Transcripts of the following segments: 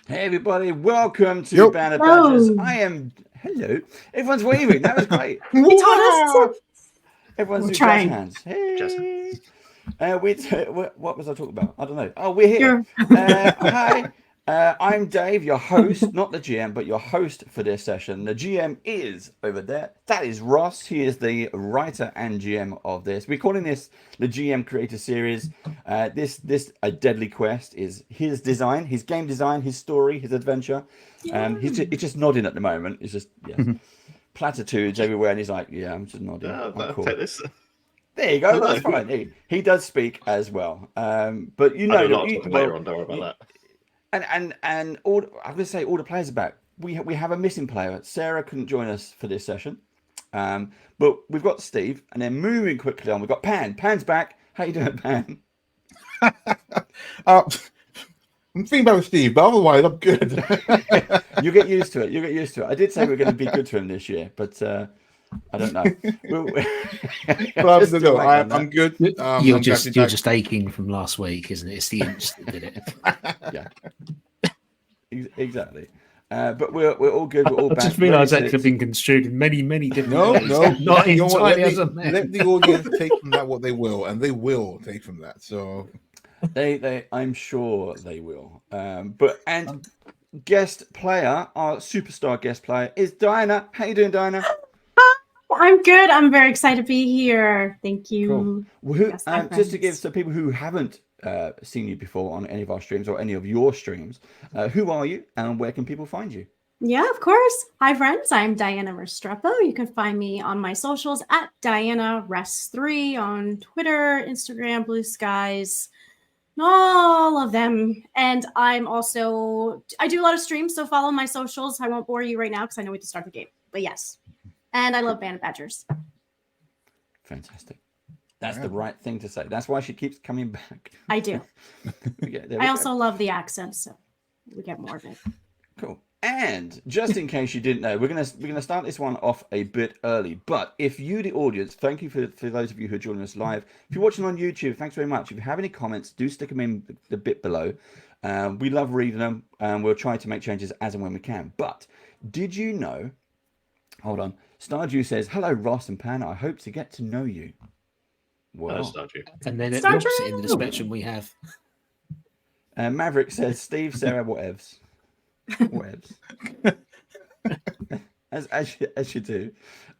Hey everybody, welcome to Yep. Banner Badgers. Oh, Hello. Everyone's waving. That was great. he taught us Wow. to. Everyone's We're doing jazz trying. hands. Just Hey. What was I talking about? I don't know. Oh, we're here. You're Hi. I'm Dave, your host, not the GM, but your host for this session. The GM is over there. That is Ross. He is the writer and GM of this. We're calling this the GM Creator Series. This A Deadly Quest is his design, his game design, his story, his adventure. He's just nodding at the moment. He's just yes, platitudes everywhere, and he's like, yeah, I'm just nodding. I'm I'll cool. take this. There you go. Hello. That's fine. He does speak as well. But you I'll do know a lot that of talking later on. Don't worry about that. and all I'm going to say all the players are back. We have a missing player. Sarah couldn't join us for this session, but we've got Steve, and then moving quickly on, we've got Pan. Pan's back. How you doing, Pan? I'm thinking about Steve, but otherwise I'm good. You get used to it. You get used to it. I did say we are going to be good to him this year, but I don't know. But Still no, waiting on that. I'm good. You're I'm glad just to be you're back. just aching from last week, isn't it? It's the inch that did it. Yeah, exactly. But we're all good. We're all I back. just realised ready that to- could have been construed in many different No, ways. no, Not you know what, entirely as a man. let the audience take from that what they will, and they will take from that. So I'm sure they will. And guest player, our superstar guest player is Diana. How you doing, Diana? I'm good. I'm very excited to be here. Thank you. Cool. Well, who, Yes, my just to give friends. some people who haven't seen you before on any of our streams or any of your streams, who are you and where can people find you? Yeah, of course. Hi, friends. I'm Diana Restrepo. You can find me on my socials at Diana Rest3 on Twitter, Instagram, Blue Skies, all of them. And I do a lot of streams, so follow my socials. I won't bore you right now because I know we have to start the game. But yes. And I love Band of Badgers. Fantastic. That's the right thing to say. That's why she keeps coming back. I do. Yeah, there we I go. also love the accent, so we get more of it. Cool. And just in case you didn't know, we're gonna start this one off a bit early. But if you, the audience, thank you for those of you who are joining us live. If you're watching on YouTube, thanks very much. If you have any comments, do stick them in the bit below. We love reading them, and we'll try to make changes as and when we can. But did you know? Hold on. Stardew says, "Hello, Ross and Pan. I hope to get to know you." Hello, Well, Stardew. And then at Star the opposite end of the Trek. spectrum, we have Maverick says, "Steve, Sarah, whatevs, whatevs." as you do.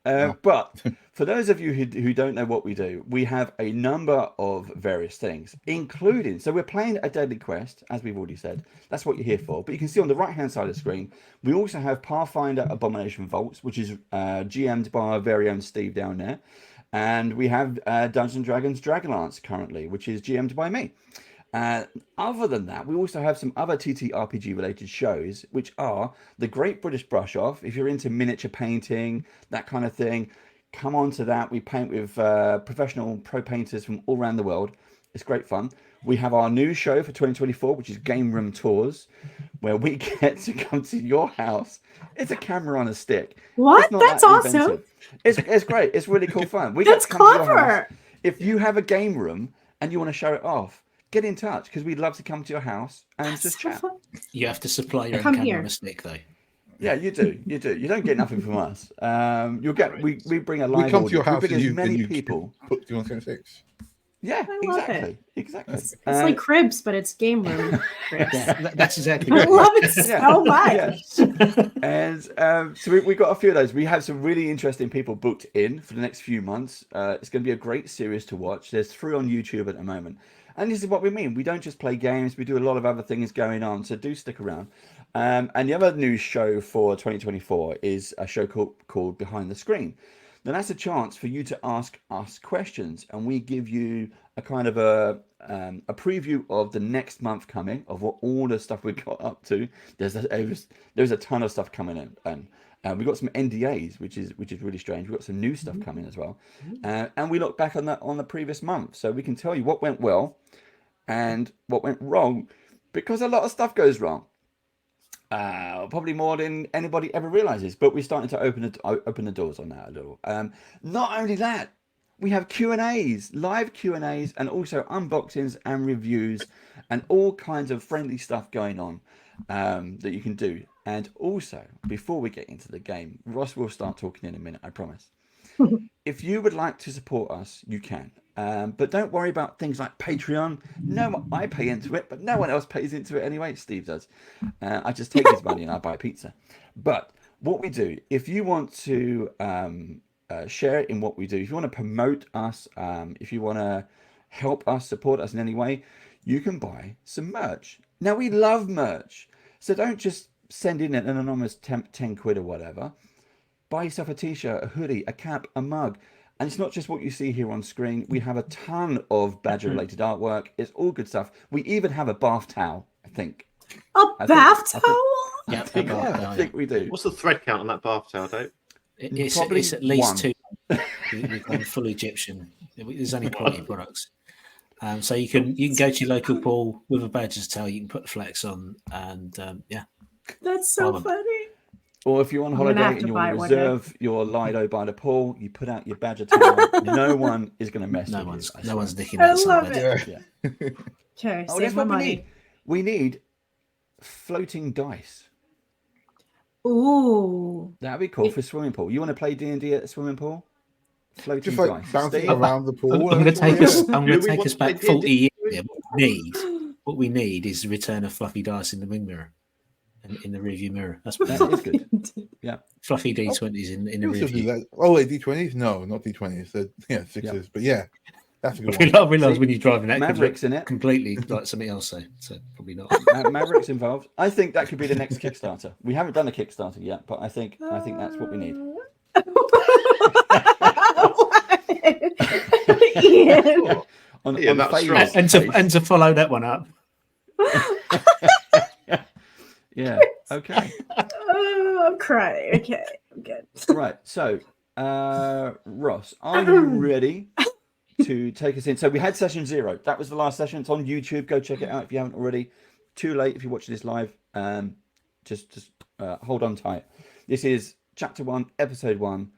But for those of you who don't know what we do, we have a number of various things, including, so we're playing a Deadly Quest, as we've already said. That's what you're here for. But you can see on the right-hand side of the screen, we also have Pathfinder Abomination Vaults, which is GM'd by our very own Steve down there. And we have Dungeons & Dragons Dragonlance currently, which is GM'd by me. Other than that, we also have some other TTRPG related shows, which are the Great British Brush Off. If you're into miniature painting, that kind of thing, come on to that. We paint with professional pro painters from all around the world. It's great fun. We have our new show for 2024, which is Game Room Tours, where we get to come to your house. It's a camera on a stick. What? It's not That's that awesome. inventive. It's great. It's really cool fun. We That's get to come to your house. clever. If you have a game room and you want to show it off, get in touch because we'd love to come to your house and That's just so chat. fun. you have to supply your own Come camera here. on a stick, though. Yeah, you do. You do. You don't get nothing from us. You'll get. We bring a live we come to your audience. We house bring and as you many and you people. put you on 76. Yeah, I love exactly. Exactly. It's like Cribs, but it's game room Cribs. Yeah, that's exactly I what love it it is. so much. Yeah. And so we got a few of those. We have some really interesting people booked in for the next few months. It's going to be a great series to watch. There's 3 on YouTube at the moment. And this is what we mean. We don't just play games. We do a lot of other things going on. So do stick around. And the other news show for 2024 is a show called Behind the Screen. Now that's a chance for you to ask us questions, and we give you a kind of a preview of the next month coming, of what all the stuff we got up to. There's a ton of stuff coming in, and we got some NDAs, which is really strange. We've got some new stuff coming as well, and we look back on the previous month, so we can tell you what went well and what went wrong, because a lot of stuff goes wrong. Probably more than anybody ever realizes, but we're starting to open the doors on that a little. Not only that, we have Q&As, live Q&As, and also unboxings and reviews and all kinds of friendly stuff going on that you can do. And also, before we get into the game, Ross will start talking in a minute, I promise. If you would like to support us, you can. But don't worry about things like Patreon. No, I pay into it, but no one else pays into it anyway. Steve does. I just take his money and I buy pizza. But what we do, if you want to share in what we do, if you want to promote us, if you want to help us, support us in any way, you can buy some merch. Now, we love merch. So don't just send in an anonymous 10 quid or whatever. Buy yourself a t-shirt, a hoodie, a cap, a mug. And it's not just what you see here on screen. We have a ton of Badger-related artwork. It's all good stuff. We even have a bath towel, I think. A bath towel? Yeah, I think we do. What's the thread count on that bath towel, Dave? Probably It's at least 2. one. We've gone full Egyptian. There's only quality products. So you can go to your local pool with a Badger's towel. You can put the flex on, and yeah. That's so Well, funny. Or if you're on I'm gonna holiday have and to you buy want to it one day. reserve your Lido by the pool, you put out your Badger towel. No one is going to mess No with one's you. I no swear. one's nicking I that love sunbed. it. Yeah. Yeah. Okay, Oh, save that's my what we money. need. We need floating dice. Ooh. That'd be cool for swimming pool. You want to play D&D at the swimming pool? Floating Just like dice. bouncing Steve? around the I'm pool. going to take Yeah. us. I'm Do going we to take want us to play back 40 D&D? years. What we need is the return of fluffy dice in the wing mirror, in the rearview mirror. That's what That is good. Yeah. fluffy D20s in the You also do rearview. that. Oh wait, D20s? No, not D20s. Yeah, sixes. But yeah, that's a good I one. realise See, when you're driving that, it could Mavericks look in it. completely like something else. So probably not. Mavericks involved. I think that could be the next Kickstarter. We haven't done a Kickstarter yet, but I think that's what we need. Ian. On that's Faye's strong. And to follow that one up, yeah. Okay. Oh, I'm crying. Okay, I'm good. Right. So, Ross, are you ready to take us in? So we had session 0. That was the last session. It's on YouTube. Go check it out if you haven't already. Too late if you're watching this live. Just hold on tight. This is chapter 1, episode 1,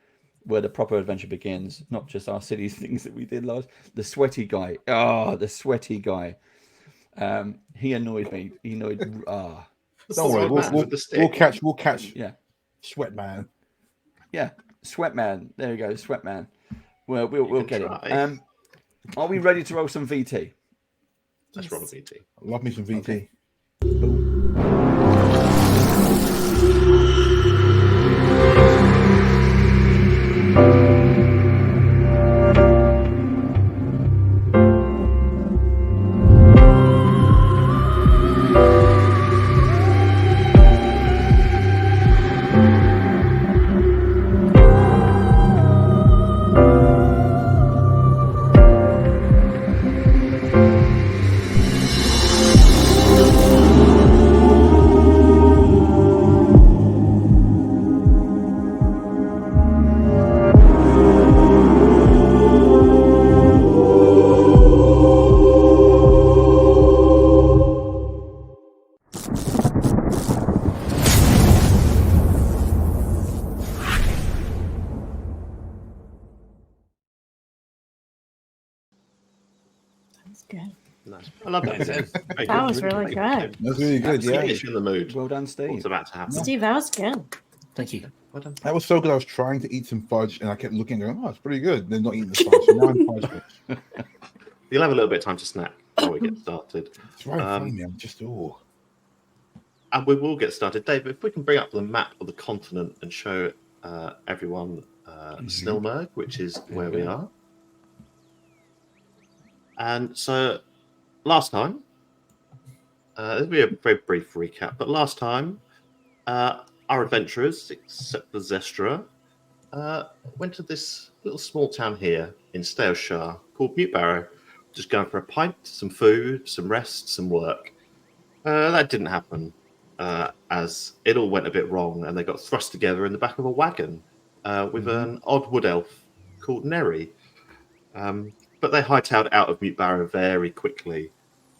where the proper adventure begins. Not just our silly things that we did last. The sweaty guy. The sweaty guy. He annoyed me. He annoyed. Don't worry, we'll catch. Yeah. Sweat man. Yeah, Sweatman. There you go, Sweatman. Well, we'll get try. him. Are we ready to roll some VT? Let's roll a VT. Love me some VT. Okay. That's good. Nice. I love that. Very That good. was really good. That's really good. Absolutely Yeah, gets you in the mood. Well done, Steve. What's about to happen? Steve, that was good. thank you. Well done. that was so good. I was trying to eat some fudge, and I kept looking, going, "Oh, it's pretty good." Then not eating the fudge. So now I'm fudge. You'll have a little bit of time to snack before we get started. It's right in front of me. I'm just And we will get started. Dave, if we can bring up the map of the continent and show everyone Snilmerg, which is where we are. And so last time, this will be a very brief recap, but last time, our adventurers, except for Zestra, went to this little small town here in Staleshire called Mutebarrow, just going for a pint, some food, some rest, some work. That didn't happen, as it all went a bit wrong, and they got thrust together in the back of a wagon with an odd wood elf called Neri. But they hightailed out of Mutebarrow very quickly,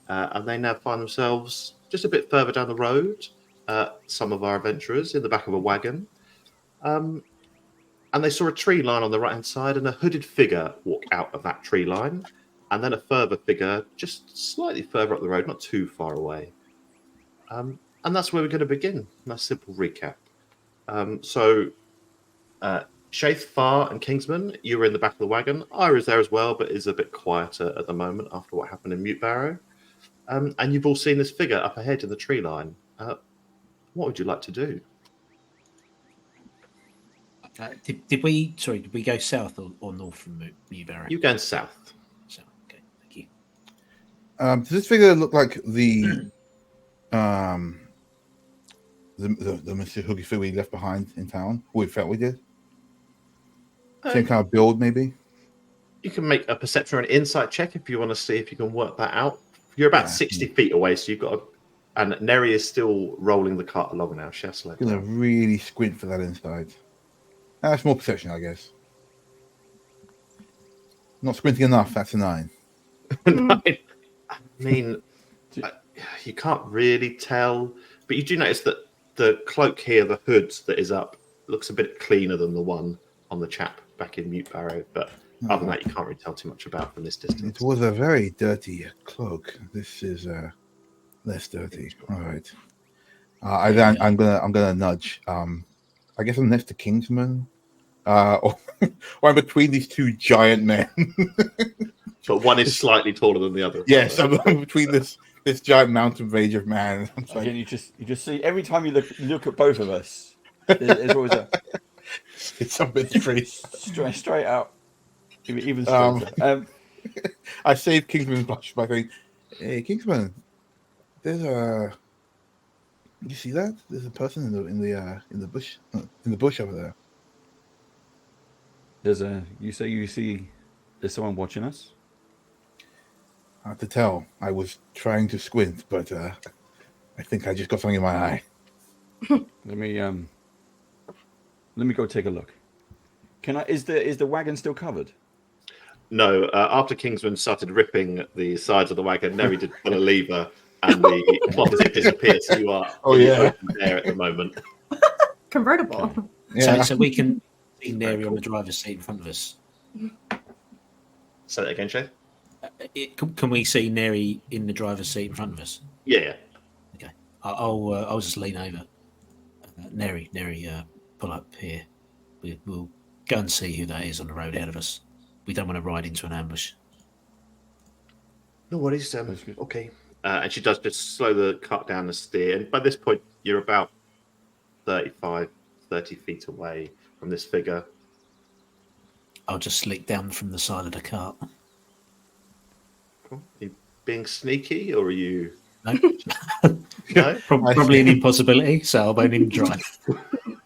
and they now find themselves just a bit further down the road. Some of our adventurers in the back of a wagon, and they saw a tree line on the right-hand side and a hooded figure walk out of that tree line, and then a further figure just slightly further up the road, not too far away. And that's where we're going to begin. Nice simple recap. Shaith, Far, and Kingsman, you were in the back of the wagon. Ira's there as well, but is a bit quieter at the moment after what happened in Mute Barrow. And you've all seen this figure up ahead in the tree line. What would you like to do? Did we go south or north from New Barrow? You're going south. South. Okay, thank you. Does this figure look like the Mr. Hoogie figure we left behind in town? We felt we did. Same kind of build, maybe. You can make a perception or an insight check if you want to see if you can work that out. You're about 60 feet away, so you've got and Neri is still rolling the cart along now. She has to let Gonna go. really squint for that inside. That's more perception, I guess. Not squinting enough. That's a 9. I mean, you can't really tell, but you do notice that the cloak here, the hood that is up, looks a bit cleaner than the one on the chap back in Mute Barrow. But other than that, you can't really tell too much about from this distance. It was a very dirty cloak. This is less dirty. All right. I'm gonna nudge. I guess I'm next to Kingsman, or I'm between these two giant men. But one is slightly taller than the other. Yes, I'm between this giant mountain range of man. I'm like, Again, you just see every time you look at both of us, there's always a it's a mystery. straight out, even straighter. I saved Kingsman's blush by going, "Hey, Kingsman, there's a. You see that? There's a person in the bush over there." You see there's someone watching us. Hard to tell. I was trying to squint, but I think I just got something in my eye. Let me go take a look. Is the wagon still covered? No, after Kingsman started ripping the sides of the wagon, Neri did pull a lever and the closet disappeared. So you are there at the moment. Convertible. Yeah. So we can see Neri on the driver's seat in front of us. Say that again, Shay? Can we see Neri in the driver's seat in front of us? Yeah. Okay, I'll just lean over. Neri, pull up here. We'll go and see who that is on the road ahead of us. We don't want to ride into an ambush. No worries. Okay. And she does just slow the cart down and steer. And by this point, you're about 30 feet away from this figure. I'll just slick down from the side of the cart. Cool. Are you being sneaky, or are you? No, No. probably an impossibility. So I won't even try.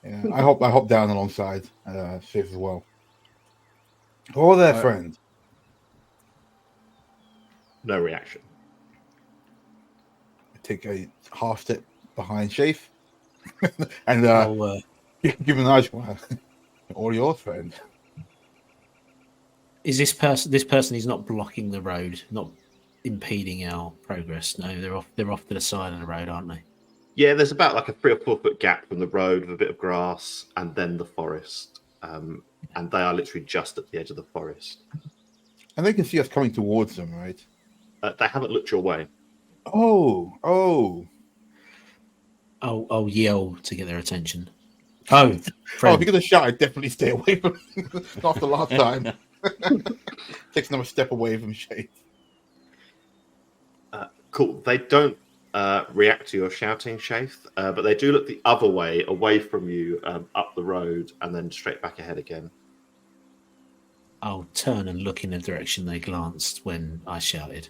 Yeah, I hop down alongside Shiv as well. Oh, there, friend. No reaction. I take a half step behind Shafe and I'll, give him a nudge. All yours, friend. is this person is not blocking the road, not impeding our progress? No, they're off to the side of the road, aren't they? Yeah, there's about like a 3 or 4 foot gap from the road with a bit of grass and then the forest. And they are literally just at the edge of the forest. And they can see us coming towards them, right? They haven't looked your way. Oh. I'll yell to get their attention. Oh, If friend. you're gonna shout, I'd definitely stay away from after last time. Takes another step away from Shafe. Cool. They don't react to your shouting, Shaith, but they do look the other way, away from you, up the road, and then straight back ahead again. I'll turn and look in the direction they glanced when I shouted.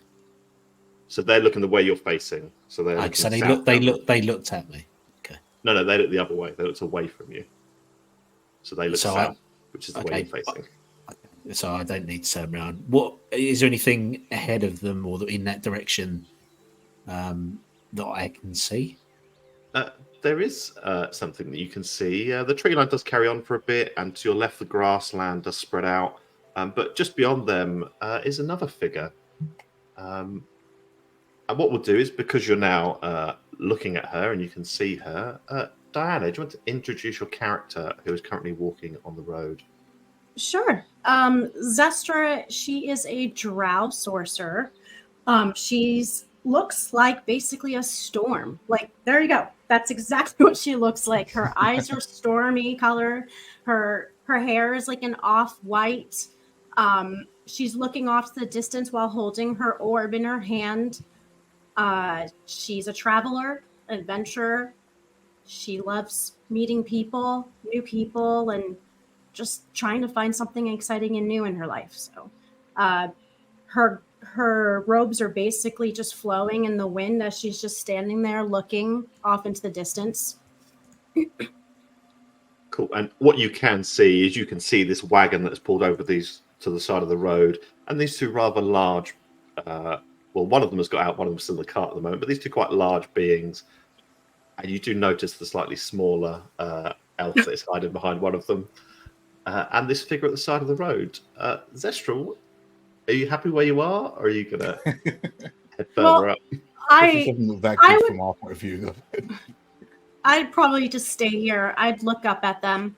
So they're looking the way you're facing. So they're looking So they south. looked at me. Okay. No, they look the other way. They looked away from you. So they look So south, which is the way okay. you're facing. So I don't need to turn around. What is there anything ahead of them or in that direction that I can see? There is something that you can see. The tree line does carry on for a bit, and to your left, the grassland does spread out. But just beyond them is another figure. And what we'll do is, because you're now looking at her and you can see her, Diana, do you want to introduce your character who is currently walking on the road? Sure. Zestra, she is a drow sorcerer. She's looks like basically a storm. Like, there you go. That's exactly what she looks like. Her eyes are stormy color. Her hair is like an off-white. She's looking off to the distance while holding her orb in her hand. She's a traveler, adventurer. She loves meeting people, new people, and just trying to find something exciting and new in her life. So, her robes are basically just flowing in the wind as she's just standing there looking off into the distance. Cool. And what you can see is this wagon that's pulled over these to the side of the road, and these two rather large. Well, one of them has got out, one of them's still in the cart at the moment, but these two quite large beings. And you do notice the slightly smaller elf that is hiding behind one of them, and this figure at the side of the road. Zestral, are you happy where you are, or are you gonna head further up? This I doesn't look that I good would- from our point of view, though. I'd probably just stay here. I'd look up at them,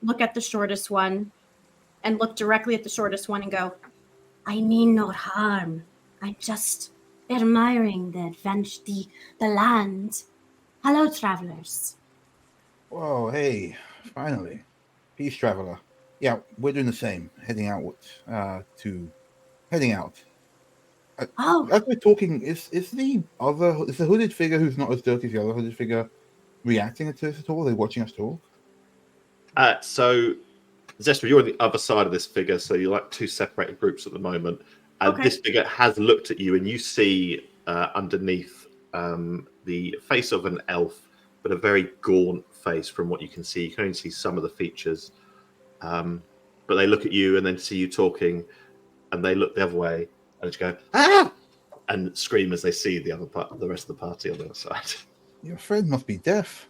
look at the shortest one, and look directly at the shortest one and go, I mean no harm. I'm just admiring the adventure, the land. Hello, travelers. Whoa, hey, finally. Peace, traveler. Yeah, we're doing the same. Heading out. Heading out. Oh, As we're talking, is the hooded figure who's not as dirty as the other hooded figure reacting to us at all? Are they watching us talk? So, Zestra, you're on the other side of this figure, so you're like two separated groups at the moment. And Okay. this figure has looked at you, and you see underneath the face of an elf, but a very gaunt face from what you can see. You can only see some of the features. But they look at you and then see you talking, and they look the other way and just go, ah! And scream as they see the rest of the party on the other side. Your friend must be deaf.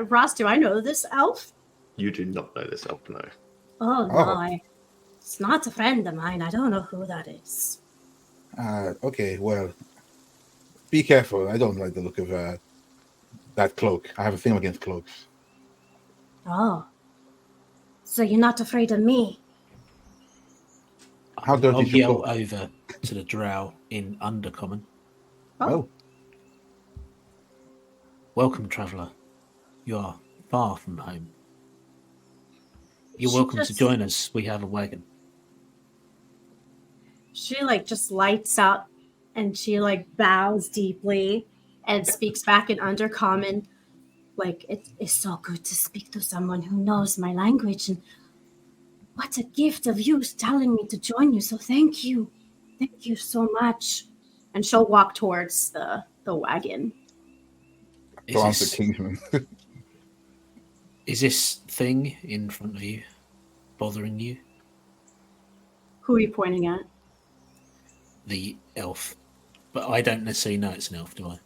Ross, do I know this elf? You do not know this elf, no. Oh, no, Oh. It's not a friend of mine. I don't know who that is. Okay, well, be careful. I don't like the look of that cloak. I have a thing against cloaks. Oh. So you're not afraid of me? How dirty I'll is your yell cloak? over to the drow in Undercommon. Oh, Welcome, traveller. You are far from home. You're She welcome to just- join us. We have a wagon. She just lights up and she bows deeply and speaks back in Undercommon. It's so good to speak to someone who knows my language, and what a gift of you telling me to join you. So thank you. Thank you so much. And she'll walk towards the wagon. go on to Is Kingsman. this thing in front of you bothering you? Who are you pointing at? The elf. But I don't necessarily know it's an elf, do I?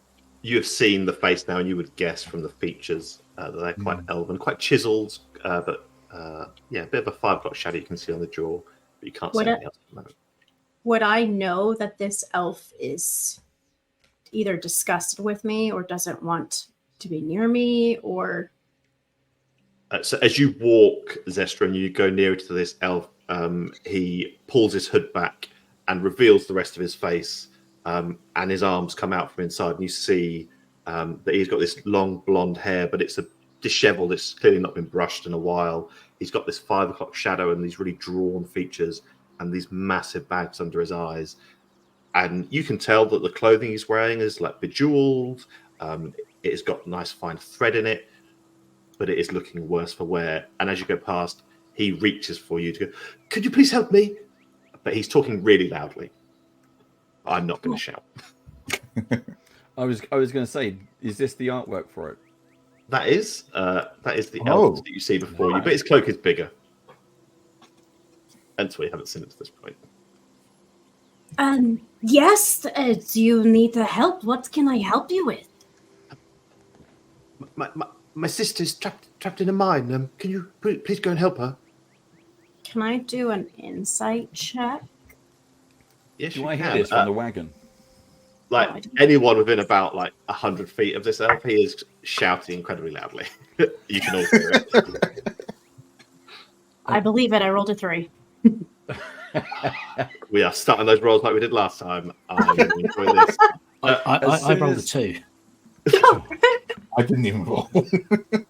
You have seen the face now, and you would guess from the features that they're quite elven, quite chiseled, but a bit of a 5 o'clock shadow you can see on the jaw, but you can't see anything else at the moment. Would I know that this elf is either disgusted with me or doesn't want to be near me, or So as you walk, Zestra, and you go nearer to this elf, he pulls his hood back and reveals the rest of his face, and his arms come out from inside, and you see that he's got this long blonde hair, but it's a disheveled. It's clearly not been brushed in a while. He's got this 5 o'clock shadow and these really drawn features and these massive bags under his eyes. And you can tell that the clothing he's wearing is bejeweled. It has got nice fine thread in it, but it is looking worse for wear. And as you go past, he reaches for you to go, could you please help me? But he's talking really loudly. I'm not going to shout. I was going to say, is this the artwork for it? That is the Oh. elf that you see before you, but his cloak is bigger. Hence we haven't seen it to this point. yes, do you need the help? What can I help you with? My sister's trapped in a mine. Can you please go and help her? Can I do an insight check? Yes, Do you I hear can. this from the wagon? like I don't- anyone within about like 100 feet of this elf, he is shouting incredibly loudly. You can all hear it. I believe it. I rolled a 3. We are starting those rolls like we did last time. I'm enjoying this. I soon rolled a as- 2. I didn't even roll.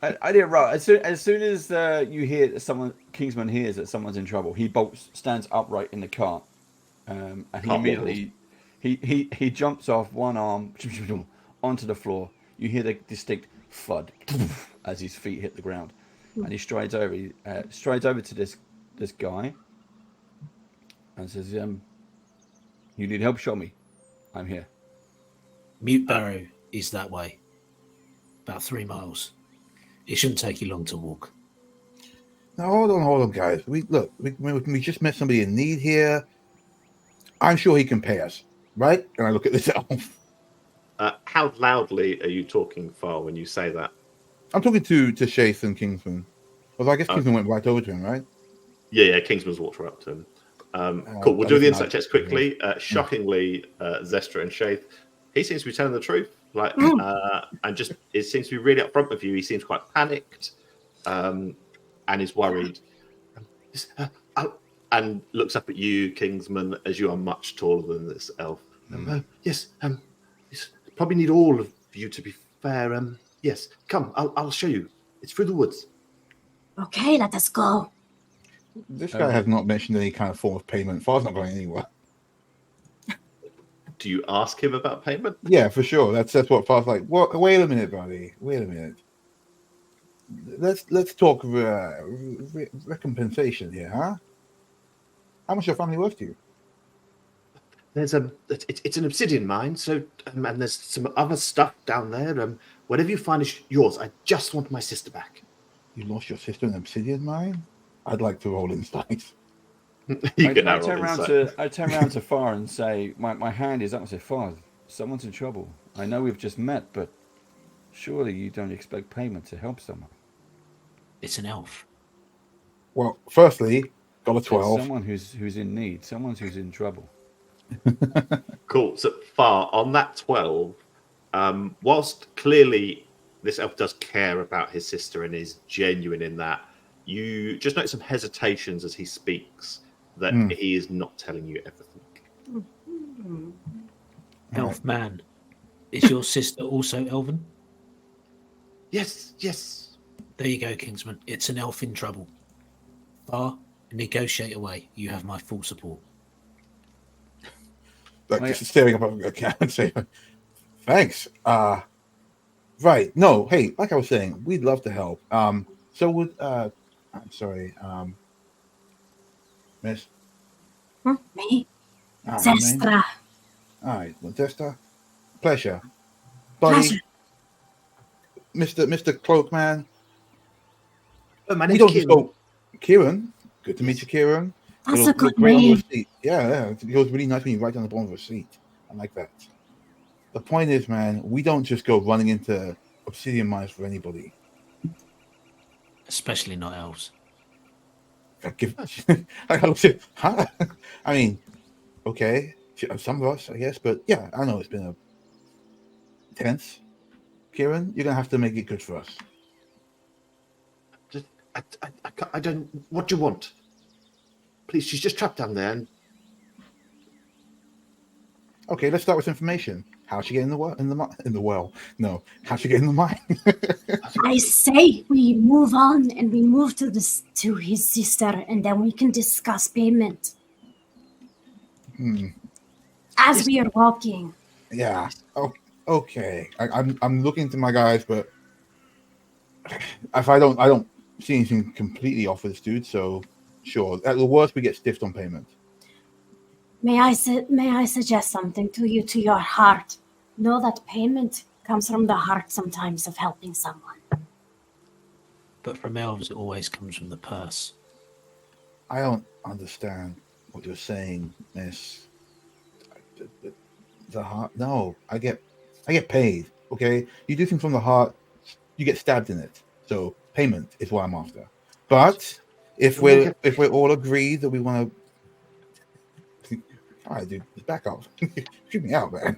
I did right. As soon as you hear that Kingsman hears that someone's in trouble, he stands upright in the cart, and he Cart immediately he jumps off one arm onto the floor. You hear the distinct thud as his feet hit the ground, and he strides over. He strides over to this guy and says, "You need help? Show me. I'm here." Mute Barrow is that way. About 3 miles. It shouldn't take you long to walk. Now, hold on, guys. We just met somebody in need here. I'm sure he can pay us, right? And I look at this elf. How loudly are you talking, Far, when you say that? I'm talking to Shaith and Kingsman. Well, I guess Kingsman went right over to him, right? Yeah, Kingsman's walked right up to him. Cool. We'll do the insight checks quickly. Shockingly, Zestra and Shaith, he seems to be telling the truth. Like, and just it seems to be really upfront with you. He seems quite panicked, and is worried, and looks up at you, Kingsman, as you are much taller than this elf. Yes, probably need all of you to be fair. Yes, come, I'll show you. It's through the woods. Okay, let us go. This guy has not mentioned any kind of form of payment. Far's not going anywhere. Do you ask him about payment? Yeah, for sure. That's what Far's like. What? Wait a minute, buddy. Wait a minute. Let's talk recompensation here, huh? How much is your family worth to you? There's it's an obsidian mine, so and there's some other stuff down there. Whatever you find is yours. I just want my sister back. You lost your sister in an obsidian mine? I'd like to roll insight. You can I have turn all around insight. to Far and say, my hand is up and say, Far, someone's in trouble. I know we've just met, but surely you don't expect payment to help someone. It's an elf. Well, firstly, got a It's 12. someone who's in need, someone who's in trouble. Cool. So Far on that 12, whilst clearly this elf does care about his sister and is genuine in that, you just note some hesitations as he speaks that he is not telling you everything. Elf man. Is your sister also elven? Yes. There you go, Kingsman. It's an elf in trouble. Far, negotiate away. You have my full support. Like, just staring up at the cat and saying, thanks. Right. No, hey, like I was saying, we'd love to help. So would I'm sorry, Miss. Me? All right, man. Zestra. All right, well, Zestra. Pleasure. Buddy. Pleasure. Mr. Cloakman. Oh, my We name's don't just Kieran. go, Kieran. Good to meet you, Kieran. That's It'll a good look great on your name. seat. Yeah. It goes really nice when you write down the bottom of a seat. I like that. The point is, man, we don't just go running into obsidian mines for anybody. Especially not elves. Huh? I mean, okay, some of us, I guess, but yeah, I know it's been a tense. Kieran, you're gonna have to make it good for us. I don't. What do you want? Please, she's just trapped down there. And Okay, let's start with information. How'd she get in the well? In the well? No, how'd she get in the mine? I say we move on and we move to his sister, and then we can discuss payment as we are walking. Yeah. Oh, okay. I'm looking to my guys, but if I don't see anything completely off with this dude, so sure. At the worst, we get stiffed on payment. May I suggest something to you, to your heart? Know that payment comes from the heart sometimes of helping someone. But from elves, it always comes from the purse. I don't understand what you're saying, Miss. The heart? No, I get paid. Okay, you do things from the heart, you get stabbed in it. So payment is what I'm after. But if we're all agreed that we want to, all right, dude, just back up. Shoot me out, man.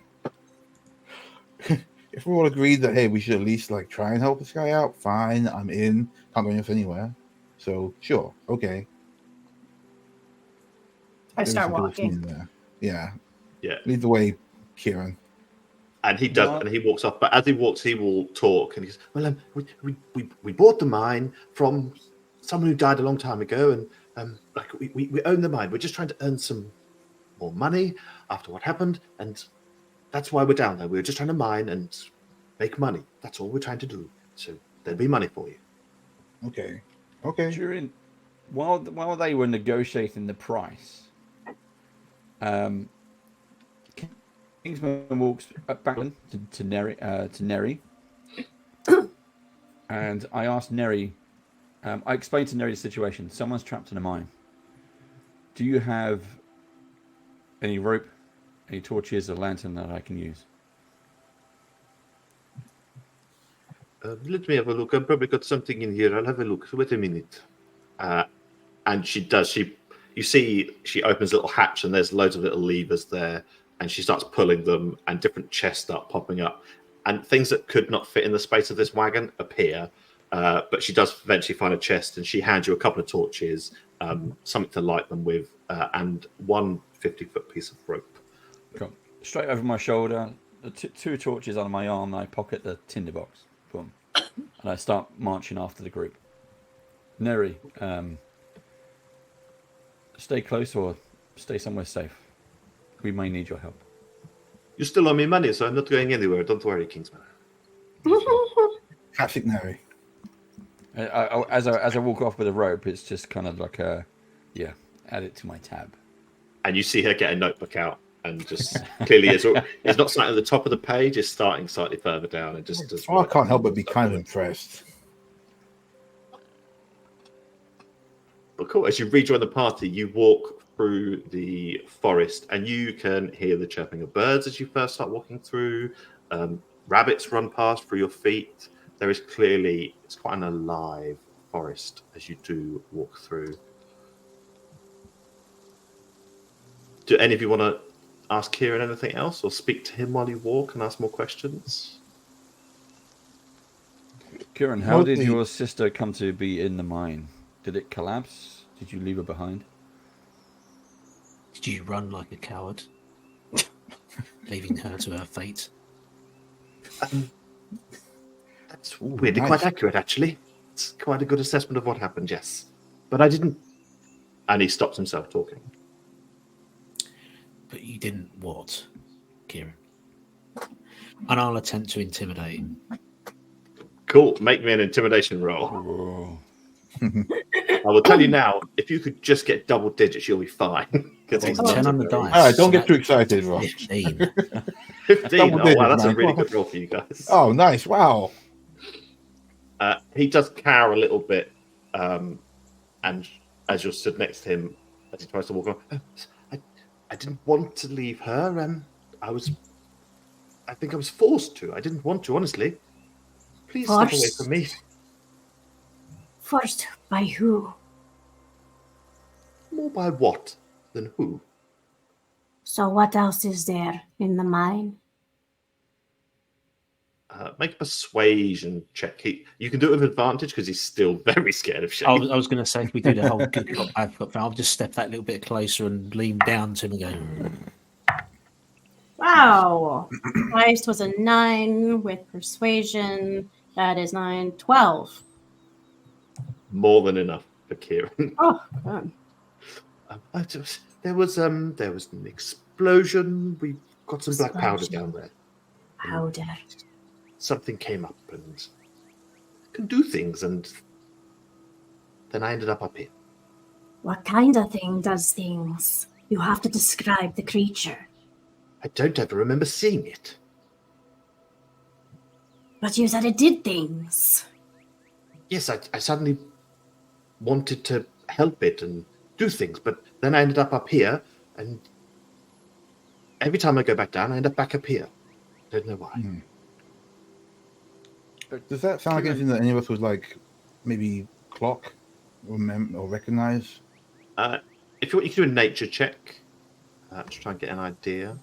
if we're all agreed that hey, we should at least like try and help this guy out, fine. I'm in. Can't go anywhere. So sure, okay. I Maybe start some people walking. seen there. Yeah. Yeah. Lead the way, Kieran. And he does, Well- and he walks off. But as he walks, he will talk, and he goes, "Well, we bought the mine from someone who died a long time ago, and like we own the mine. We're just trying to earn some more money after what happened, and that's why we're down there. We're just trying to mine and make money. That's all we're trying to do. So there'll be money for you." Okay. Okay. During while they were negotiating the price, Kingsman walks back to Neri, and I asked Neri. I explained to Neri the situation. Someone's trapped in a mine. Do you have any rope, any torches, a lantern that I can use? Let me have a look. I've probably got something in here. I'll have a look. Wait a minute. And she does. You see, she opens a little hatch, and there's loads of little levers there, and she starts pulling them, and different chests start popping up, and things that could not fit in the space of this wagon appear. But she does eventually find a chest, and she hands you a couple of torches, something to light them with, and one 50-foot piece of rope. Cool. Straight over my shoulder, two torches on my arm, and I pocket the tinderbox. Boom. And I start marching after the group. Neri, stay close or stay somewhere safe. We may need your help. You still owe me money, so I'm not going anywhere. Don't worry, Kingsman. Classic Neri. As I walk off with a rope, it's just kind of like add it to my tab. And you see her get a notebook out, and just clearly it's not starting at the top of the page, it's starting slightly further down, and just does. Oh, I can't help but be kind of impressed. But cool. As you rejoin the party, you walk through the forest, and you can hear the chirping of birds as you first start walking through. Rabbits run past through your feet. There is clearly, it's quite an alive forest as you do walk through. Do any of you want to ask Kieran anything else, or speak to him while you walk and ask more questions? Kieran, how did Mostly- your sister come to be in the mine? Did it collapse? Did you leave her behind? Did you run like a coward, leaving her to her fate? That's weirdly nice. quite accurate, actually. It's quite a good assessment of what happened, yes. But I didn't. And he stops himself talking. But you didn't what, Kieran? And I'll attempt to intimidate him. Cool. Make me an intimidation roll. Whoa. I will tell you now, if you could just get double digits, you'll be fine. 'Cause he's Well, not 10 on the very- dice. All right, don't So get too that- excited, Ross. 15. 15. Double Oh, digits, wow, that's a man. really good roll for you guys. Oh, nice! Wow. He does cower a little bit, and as you're stood next to him, as he tries to walk on, I didn't want to leave her. I think I was forced to. I didn't want to, honestly. Please step away Forced? from me. Forced by who? More by what than who? So what else is there in the mine? Make a persuasion check. You can do it with advantage because he's still very scared of Shane. I was going to say, if we do the whole good cop, bad cop thing, I'll just step that little bit closer and lean down to him and go, Wow. Highest was a 9 with persuasion. That is 9, 12. More than enough for Kieran. Oh, good. There was an explosion. We got some black powder Explosion. down there. Powder. Something came up and can do things, and then I ended up here. What kind of thing does things? You have to describe the creature. I don't ever remember seeing it. But you said it did things. Yes, I suddenly wanted to help it and do things, but then I ended up here, and every time I go back down, I end up back up here. Don't know why. Does that sound like anything that any of us would like, maybe clock or recognize? If you want, you can do a nature check to try and get an idea.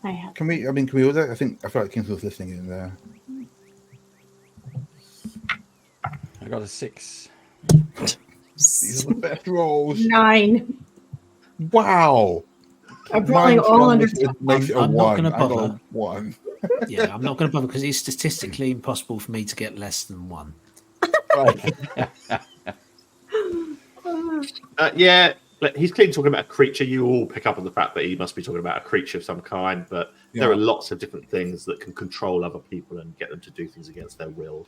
I have. Can we order? I feel like Kingsman's listening in there. I got a 6. These are the best rolls. 9. Wow. I'm rolling all under. Makes it a I'm not 1. gonna I got bother. a 1. Yeah, I'm not going to bother because it's statistically impossible for me to get less than 1. Right. Yeah, he's clearly talking about a creature. You all pick up on the fact that he must be talking about a creature of some kind, but there are lots of different things that can control other people and get them to do things against their will.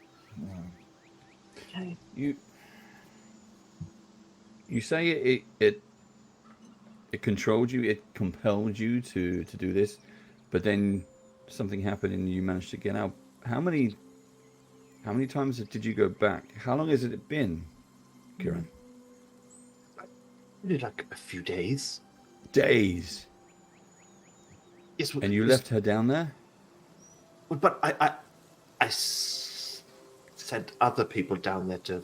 Okay. You say it controlled you, it compelled you to do this, but then something happened and you managed to get out. How many times did you go back? How long has it been, Kieran? Maybe like a few days. Days. Yes, And you left her down there? But I sent other people down there to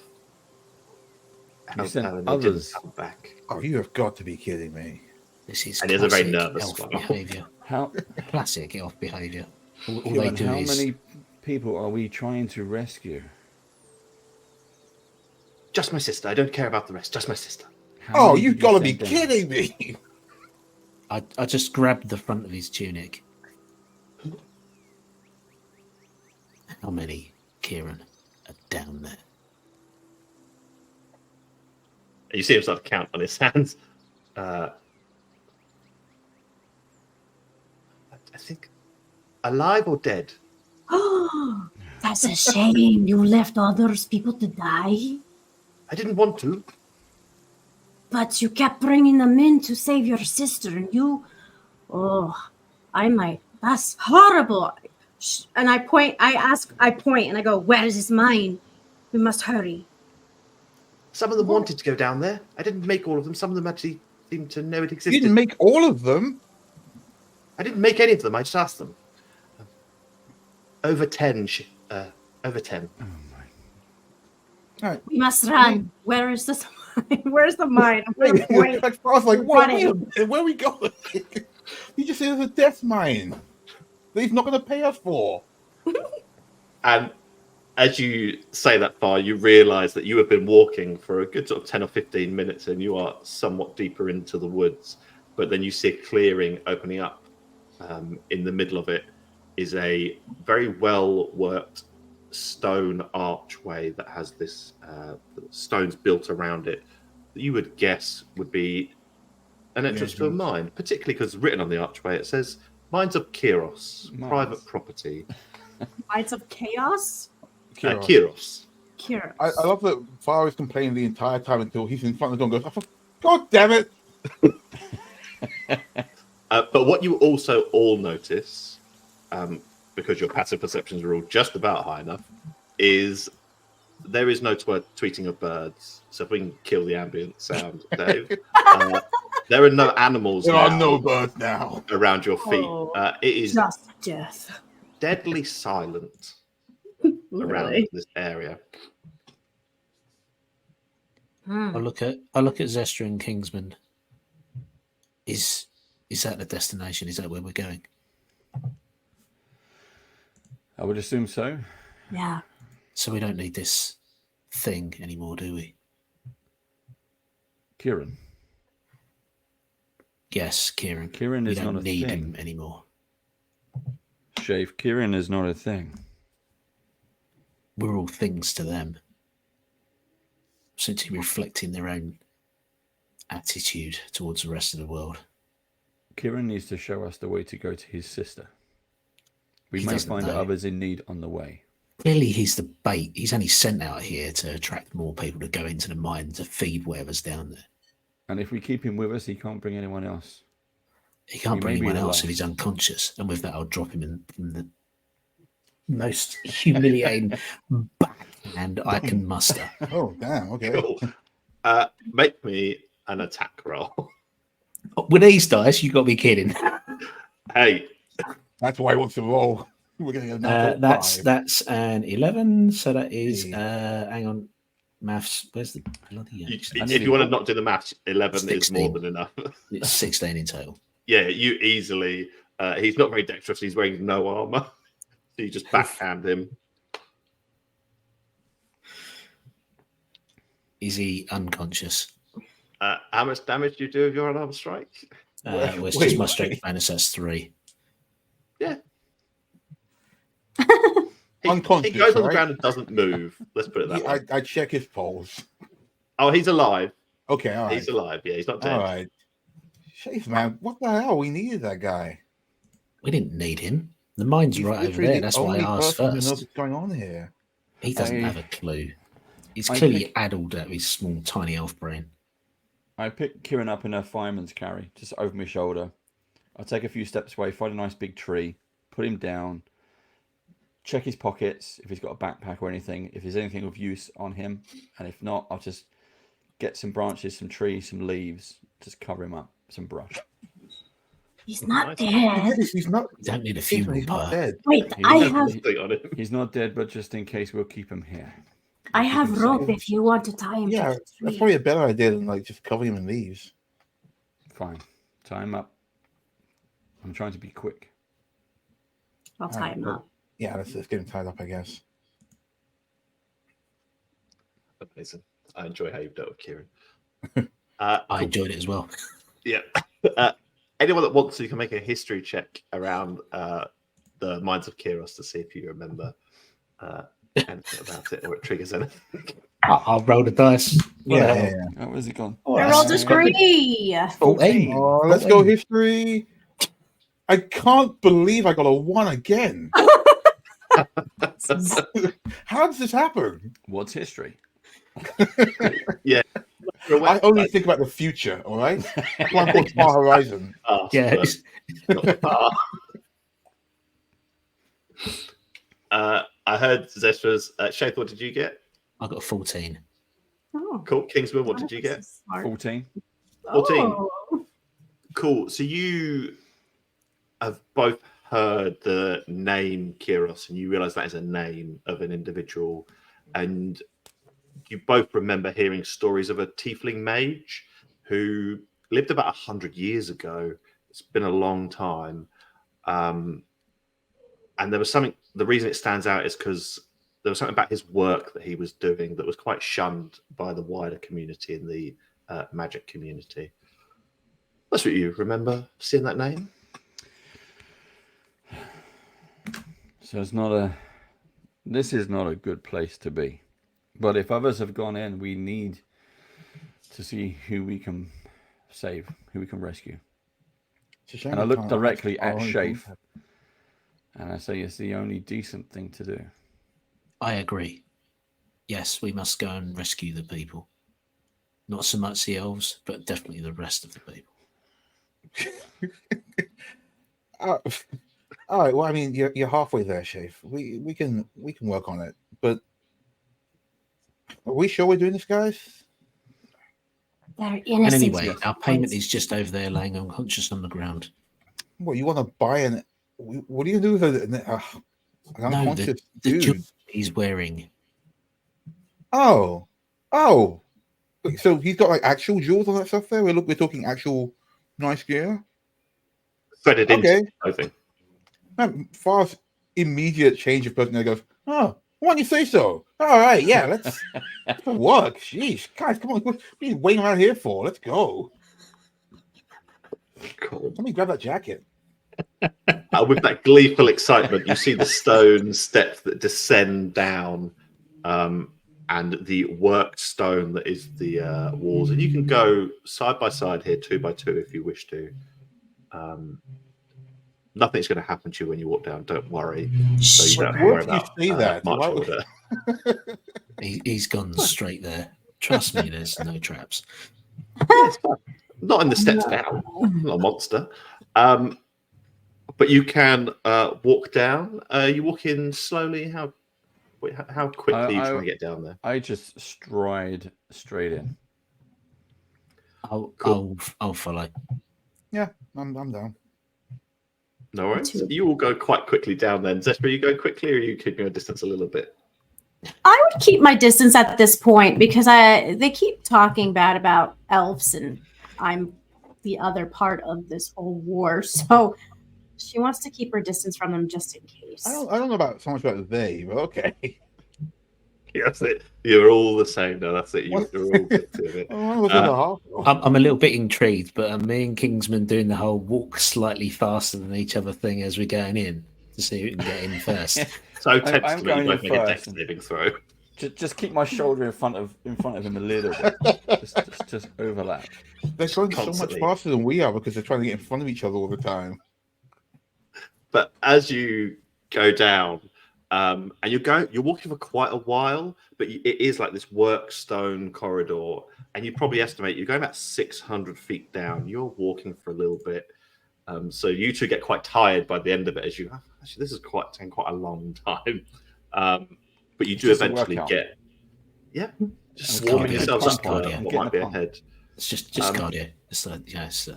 help sent her, and they others? didn't come back. Oh, you have got to be kidding me. This is And he's a very classic nervous elf one. behaviour. How Classic elf behaviour. All they Kieran, do how is many people are we trying to rescue? Just my sister. I don't care about the rest. Just my sister. How many You've did got to you be send down? kidding me. I just grabbed the front of his tunic. How many, Kieran, are down there? You see him start to count on his hands. I think alive or dead. Oh, that's a shame. You left others people to die, I didn't want to. but you kept bringing them in to save your sister, and you. Oh, I might. That's horrible. And I point. I point, and I go, "Where is his mine? We must hurry." Some of them wanted to go down there. I didn't make all of them. Some of them actually seemed to know it You existed. didn't make all of them. I didn't make any of them. I just asked them. Over 10. Over 10. Oh my. All right. We must run. Where is this mine? Where's the mine? I'm gonna point. I was like, Running. where are we going? You just said it's a death mine that he's not going to pay us for. And as you say that far, you realise that you have been walking for a good sort of 10 or 15 minutes and you are somewhat deeper into the woods. But then you see a clearing opening up. In the middle of it is a very well worked stone archway that has this stones built around it that you would guess would be an entrance to a mine, particularly because written on the archway it says Mines of Kyros, private property. Mines of Chaos. Kyros. Kyros. I love that Far is complaining the entire time until he's in front of the door and goes, God damn it! But what you also all notice, because your passive perceptions are all just about high enough, is there is no tweeting of birds. So if we can kill the ambient sound, Dave, there are no animals. There are no birds now around your feet. It is just death. Deadly silent around this area. I look at Zestra and Kingsman. Is that the destination? Is that where we're going? I would assume so. Yeah. So we don't need this thing anymore, do we? Kieran. Yes, Kieran. Kieran we is don't not a need thing him anymore. Shave, Kieran is not a thing. We're all things to them. Simply reflecting their own attitude towards the rest of the world. Kieran needs to show us the way to go to his sister. We He may doesn't find know. others in need on the way. Clearly, he's the bait. He's only sent out here to attract more people to go into the mine to feed whatever's down there. And if we keep him with us, he can't bring anyone else. He can't He bring may be anyone the else last. if he's unconscious. And with that, I'll drop him in the most humiliating backhand I can muster. Oh, damn. Okay. Cool. Make me an attack roll. With these dice, you got to be kidding. Hey, That's why he wants to roll. We're going to get a natural 5. That's an 11. So that is, hang on, maths. Where's the bloody? if you want to not do the maths, 11 is more 16. than enough. It's 16 in total. Yeah, you easily He's not very dexterous. He's wearing no armor. So you just backhand him. Is he unconscious? How much damage do you do with your unarmed strike? Well, it's Wait, just my what? strength bonus. That's 3. Yeah. Unconscious, He goes on the right? ground and doesn't move. Let's put it that way. I check his pulse. Oh, he's alive. Okay, all right. He's alive. Yeah, he's not dead. All right. Shave, man, what the hell? We needed that guy. We didn't need him. The mine's He's right over literally there. the That's why I only asked person who knows first. what's going on here. He doesn't I- have a clue. He's I clearly pick- addled out of his small, tiny elf brain. I pick Kieran up in a fireman's carry, just over my shoulder. I take a few steps away, find a nice big tree, put him down, check his pockets if he's got a backpack or anything, if there's anything of use on him, and if not, I'll just get some branches, some trees, some leaves, just cover him up, some brush. He's not Nice. dead. He's not. You don't need a He's funeral not pyre. dead. Wait, He I doesn't- have Thing on him. He's not dead, but just in case, we'll keep him here. I Keep have him rope safe. if you want to tie him Yeah, to the that's tree. probably a better idea than like just covering him in leaves. Fine. Tie him up. I'm trying to be quick. I'll tie him well, up. Yeah, let's get him tied up, I guess. Amazing. I enjoy how you've dealt with Kieran. I Cool. enjoyed it as well. Yeah. Anyone that wants to can make a history check around the Mines of Kyros to see if you remember anything about it or it triggers anything. I'll roll the dice. Yeah. Oh, where's he gone? Oh, I that's- rolled a that's quite good. 3. 14. Oh, let's go history. I can't believe I got a 1 again. How does this happen? What's history? I only think about the future, all right? That's why I'm called Far Horizon. Yeah. I heard Zestra's. Shaith, what did you get? I got a 14. Oh, Cool. Kingsman, what did you get? that's smart. 14. 14. Oh. Cool. So you have both heard the name Kyros, and you realize that is a name of an individual, and you both remember hearing stories of a tiefling mage who lived about 100 years ago. It's been a long time. And there was something, the reason it stands out is because there was something about his work that he was doing that was quite shunned by the wider community in the magic community. That's what you remember seeing that name? So it's not a. This is not a good place to be. But if others have gone in, we need to see who we can save, who we can rescue. It's a shame And I we look can't directly access at our own Shafe, contact. and I say it's the only decent thing to do. I agree. Yes, we must go and rescue the people. Not so much the elves, but definitely the rest of the people. All right. Well, I mean, you're halfway there, Shafe. We can work on it. But are we sure we're doing this, guys? They're And innocent. anyway, our payment is just over there laying unconscious on the ground. What you want to buy an? What do you do with an unconscious The dude? jewelry he's wearing. Oh. Wait, so he's got like actual jewels on that stuff there. We're talking actual nice gear. Threaded Okay. into clothing. Fast, immediate change of person that goes, oh, why don't you say so? All right, yeah, let's work. Jeez, guys, come on. What are you waiting around here for? Let's go. Cool. Let me grab that jacket. With that gleeful excitement, you see the stone steps that descend down and the worked stone that is the walls. And you can go side by side here, 2 by 2, if you wish to. Nothing's going to happen to you when you walk down. Don't worry. So you don't have to Why worry would you about say that? much Why would- order. He's gone straight there. Trust me, there's no traps. Yeah, it's fine. Not in the steps down. Not a monster. But you can walk down. You walk in slowly. How quickly are you trying to get down there? I just stride straight in. I'll follow. Yeah, I'm down. No worries. You will go quite quickly down then. Zesper, are you going quickly or are you keeping your distance a little bit? I would keep my distance at this point because they keep talking bad about elves, and I'm the other part of this whole war. So She wants to keep her distance from them just in case. I don't know about so much about they, but okay. Yeah, that's it. You're all the same. No, that's it. You're all guilty of it. Oh, what's the half? I'm a little bit intrigued, but me and Kingsman doing the whole walk slightly faster than each other thing as we're going in to see who can get in first. So I'm tentatively, going you in both make a dex first. saving throw. Just keep my shoulder in front of him a little bit. just overlap. They're going so much Constantly. faster than we are because they're trying to get in front of each other all the time. But as you go down, and you're walking for quite a while, but it is like this work stone corridor, and you probably estimate you're going about 600 feet down. You're walking for a little bit, so you two get quite tired by the end of it. As you actually, this is taking quite a long time, but you It's do just a eventually workout. get, just And warming cardio, yourselves just up for cardio. what Getting might be the pump. ahead. It's just cardio. It's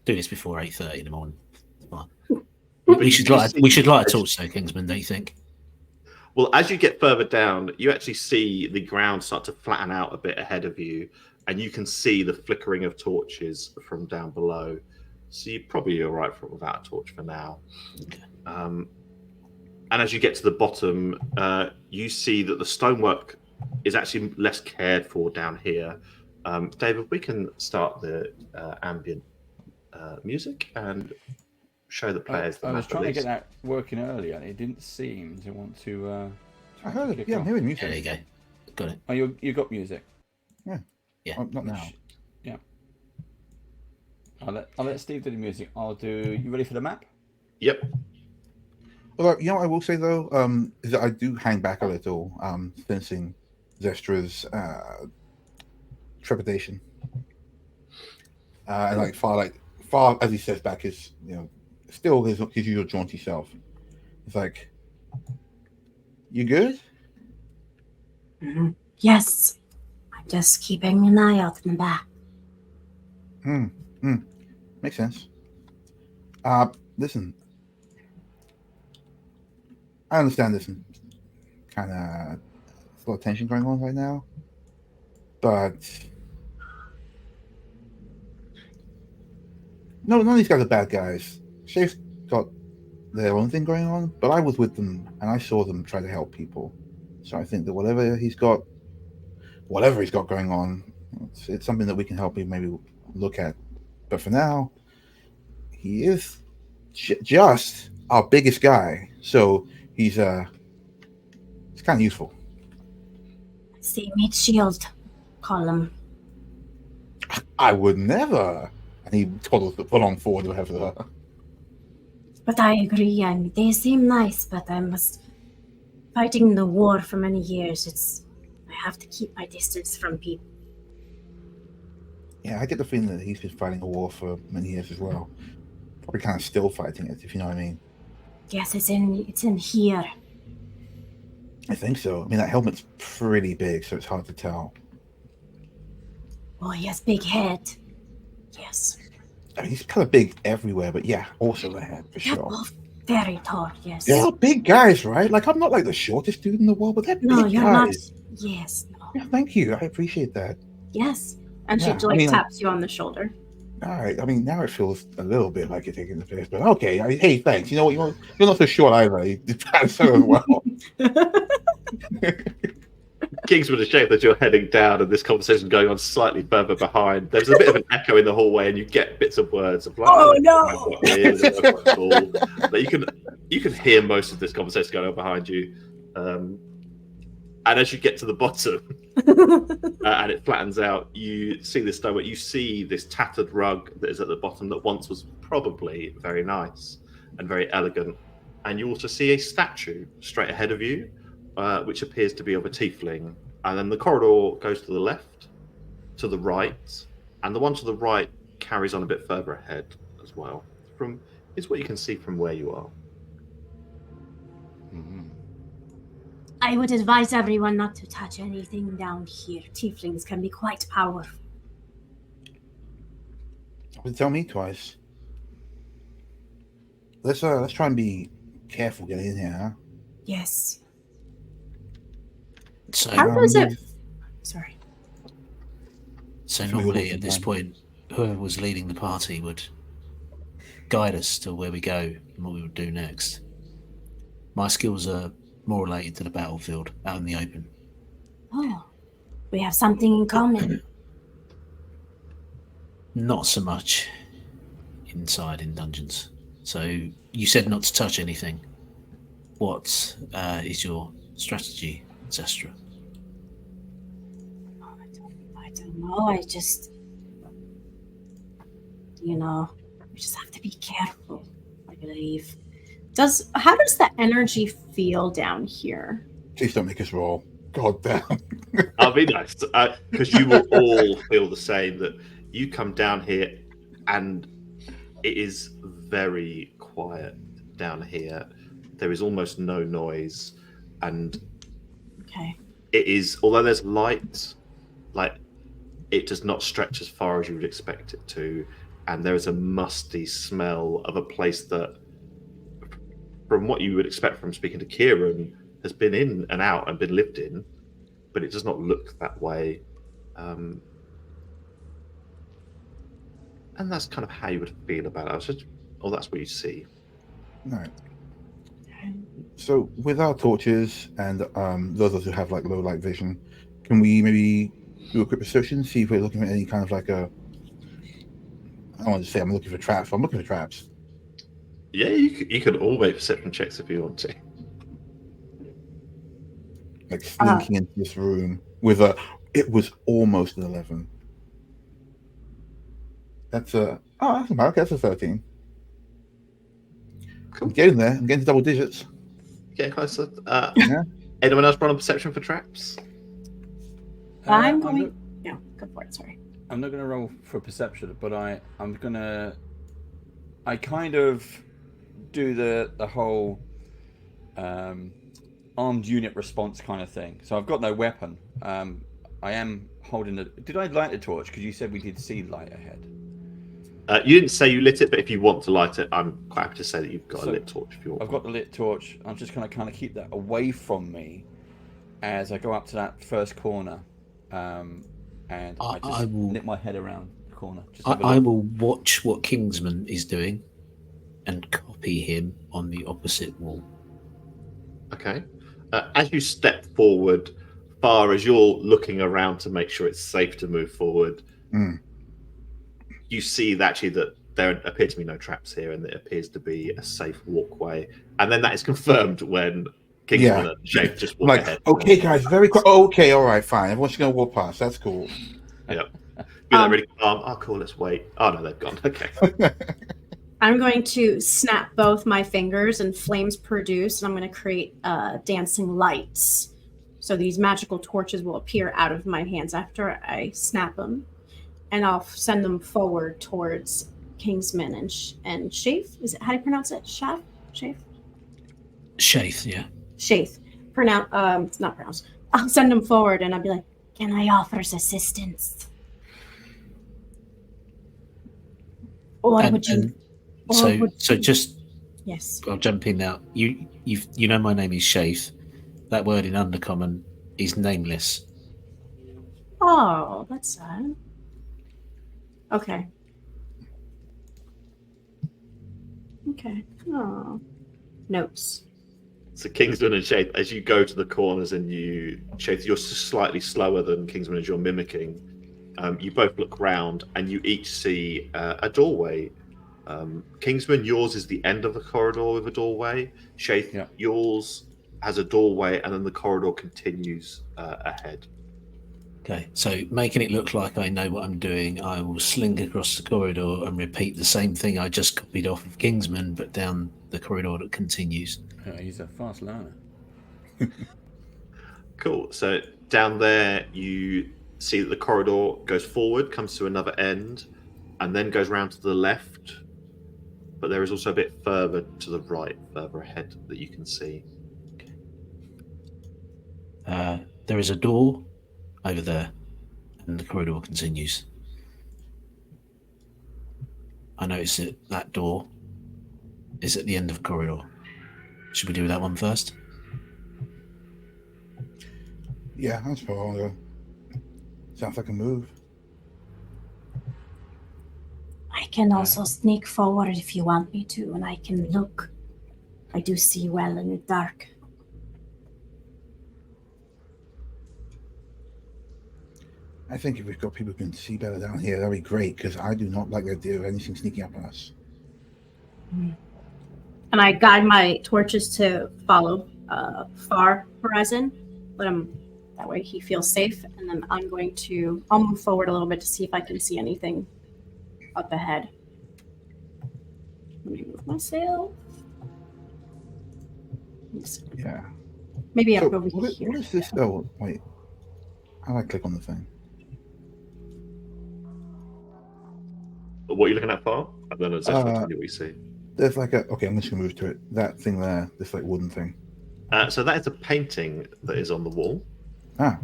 do this before 8:30 in the morning. It's fine. We should light a torch, though, Kingsman. Don't you think? Well, as you get further down, you actually see the ground start to flatten out a bit ahead of you, and you can see the flickering of torches from down below. So you're probably all right without a torch for now. Okay. And as you get to the bottom, you see that the stonework is actually less cared for down here. David, we can start the ambient music and show the players the I map. was at trying to least. get that working earlier, and it didn't seem to want to. I heard it. kick Yeah, off. maybe Yeah, music. there you go. Got it. Oh, you got music. Yeah. Oh, not now. Yeah. I'll let Steve do the music. I'll do. You ready for the map? Yep. Well, you know what I will say though, is that I do hang back a little, sensing Zestra's trepidation, and like far as he says back is still his usual jaunty self. It's like, you good? Yes. I'm just keeping an eye out in the back. Makes sense. Listen, I understand there's some kind of a lot of tension going on right now, but no, none of these guys are bad guys. Shafe's got their own thing going on, but I was with them and I saw them try to help people. So I think that whatever he's got going on, it's something that we can help him maybe look at. But for now, he is just our biggest guy, so he's kind of useful. See, meet shield. Call him. I would never. And he toddles the on forward with her. But I agree, and they seem nice, but I must fighting the war for many years. I have to keep my distance from people. Yeah, I get the feeling that he's been fighting a war for many years as well. Probably kind of still fighting it, if you know what I mean. Yes, it's in here. I think so. I mean, that helmet's pretty big, so it's hard to tell. Oh, he has big head. Yes. I mean, he's kind of big everywhere, but yeah, also the head, for They're sure. both very tall, yes. They're all big guys, right? Like, I'm not like the shortest dude in the world, but they're No, big you're not. guys. Yes, no. Yeah, thank you. I appreciate that. Yes. And Yeah, she I mean, taps you on the shoulder. All right. I mean, now it feels a little bit like you're taking the piss, but okay. Hey, thanks. You know what? You're not so short either. You did so as well. Kingsman is ashamed that you're heading down and this conversation going on slightly further behind. There's a bit of an echo in the hallway, and you get bits of words of like, Oh, no! But you can hear most of this conversation going on behind you. And as you get to the bottom and it flattens out, you see this stone. You see this tattered rug that is at the bottom that once was probably very nice and very elegant. And you also see a statue straight ahead of you, which appears to be of a tiefling. And then the corridor goes to the left, to the right, and the one to the right carries on a bit further ahead as well. Is what you can see from where you are. I would advise everyone not to touch anything down here. Tieflings can be quite powerful. Tell me twice. Let's try and be careful getting in here, huh? Yes. So, How does it? Sorry. so Should we normally walk at this down? point, whoever was leading the party would guide us to where we go and what we would do next. My skills are more related to the battlefield, out in the open. Oh, we have something in common. Not so much inside in dungeons. So you said not to touch anything. What is your strategy, Zestra? I don't know. I just, we just have to be careful, I believe. How does the energy feel down here? Please don't make us roll. God damn. I'll be nice, because you will all feel the same, that you come down here and it is very quiet down here. There is almost no noise, and Okay. it is, although there's light, like it does not stretch as far as you would expect it to, and there is a musty smell of a place that, from what you would expect from speaking to Kieran, has been in and out and been lived in, but it does not look that way. And that's kind of how you would feel about it. That's what you see. Right. So with our torches and those of us who have like low light vision, can we maybe do a quick perception, see if we're looking at any kind of like I don't want to say I'm looking for traps. I'm looking for traps. Yeah, you could all make perception checks if you want to. Like slinking into this room with it was almost an 11. That's that's about okay. That's a 13. Cool. I'm getting there. I'm getting to double digits. Getting closer. Yeah. Anyone else run on perception for traps? I'm going. No, go for it. Sorry. I'm not going to roll for perception, but I'm going to. I kind of do the whole armed unit response kind of thing. So I've got no weapon. I am holding the. Did I light a torch? Because you said we did see light ahead. You didn't say you lit it, but if you want to light it, I'm quite happy to say that you've got a lit torch. If you want. I've got the lit torch. I'm just going to kind of keep that away from me as I go up to that first corner, and I just nip my head around the corner. I will watch what Kingsman is doing and copy him on the opposite wall. Okay. As you step forward, far as you're looking around to make sure it's safe to move forward, you see that actually that there appear to be no traps here, and it appears to be a safe walkway. And then that is confirmed when Kingsman and Shape just walk ahead. Okay, guys, very quick. Okay, all right, fine. Everyone's going to walk past. That's cool. Yeah. Be like really calm. Oh, cool. Let's wait. Oh no, they've gone. Okay. I'm going to snap both my fingers and flames produce, and I'm going to create dancing lights. So these magical torches will appear out of my hands after I snap them, and I'll send them forward towards Kingsman and Shafe. Is it how do you pronounce it? Shafe? Shafe, yeah. Shafe. It's not pronounced. I'll send them forward, and I'll be like, "Can I offer assistance?" Or would you? So just yes. I'll jump in now. You know my name is Shafe. That word in Undercommon is nameless. Oh, that's sad. Okay. Oh. Notes. So Kingsman and Shape, as you go to the corners and Shape, you're slightly slower than Kingsman as you're mimicking. You both look round and you each see a doorway. Kingsman, yours is the end of the corridor with a doorway. Shape, yours has a doorway and then the corridor continues ahead. Okay, so making it look like I know what I'm doing, I will slink across the corridor and repeat the same thing I just copied off of Kingsman, but down the corridor that continues. He's a fast learner. Cool. So down there, you see that the corridor goes forward, comes to another end, and then goes round to the left. But there is also a bit further to the right, further ahead that you can see. There is a door over there, and the corridor continues. I notice that door is at the end of the corridor. Should we do that one first? Yeah, that's fine. Sounds like a move. I can also sneak forward if you want me to, and I can look. I do see well in the dark. I think if we've got people who can see better down here, that'd be great, because I do not like the idea of anything sneaking up on us. And I guide my torches to follow far horizon, let him, that way he feels safe. And then I'll move forward a little bit to see if I can see anything up ahead. Let me move myself. Yeah. Maybe So up over what here. is this? Oh, wait. How do I click on the thing? What are you looking at, far? And then Zestra will tell you what you see. There's like a... Okay, I'm just going to move to it. That thing there, this like wooden thing. So that is a painting that is on the wall. Ah,